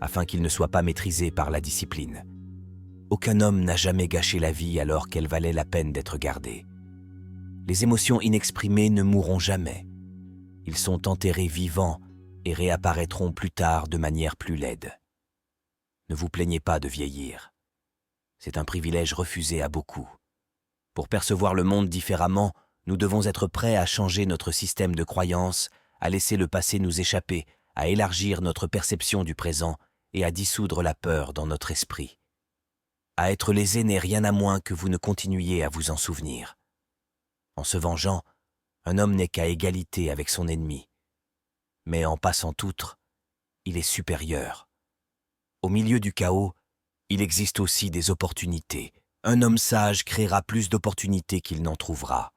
afin qu'il ne soit pas maîtrisé par la discipline. Aucun homme n'a jamais gâché la vie alors qu'elle valait la peine d'être gardée. Les émotions inexprimées ne mourront jamais. Ils sont enterrés vivants et réapparaîtront plus tard de manière plus laide. Ne vous plaignez pas de vieillir. C'est un privilège refusé à beaucoup. Pour percevoir le monde différemment, nous devons être prêts à changer notre système de croyances, à laisser le passé nous échapper, à élargir notre perception du présent et à dissoudre la peur dans notre esprit. À être lésé n'est rien à moins que vous ne continuiez à vous en souvenir. En se vengeant, un homme n'est qu'à égalité avec son ennemi. Mais en passant outre, il est supérieur. Au milieu du chaos, il existe aussi des opportunités. Un homme sage créera plus d'opportunités qu'il n'en trouvera.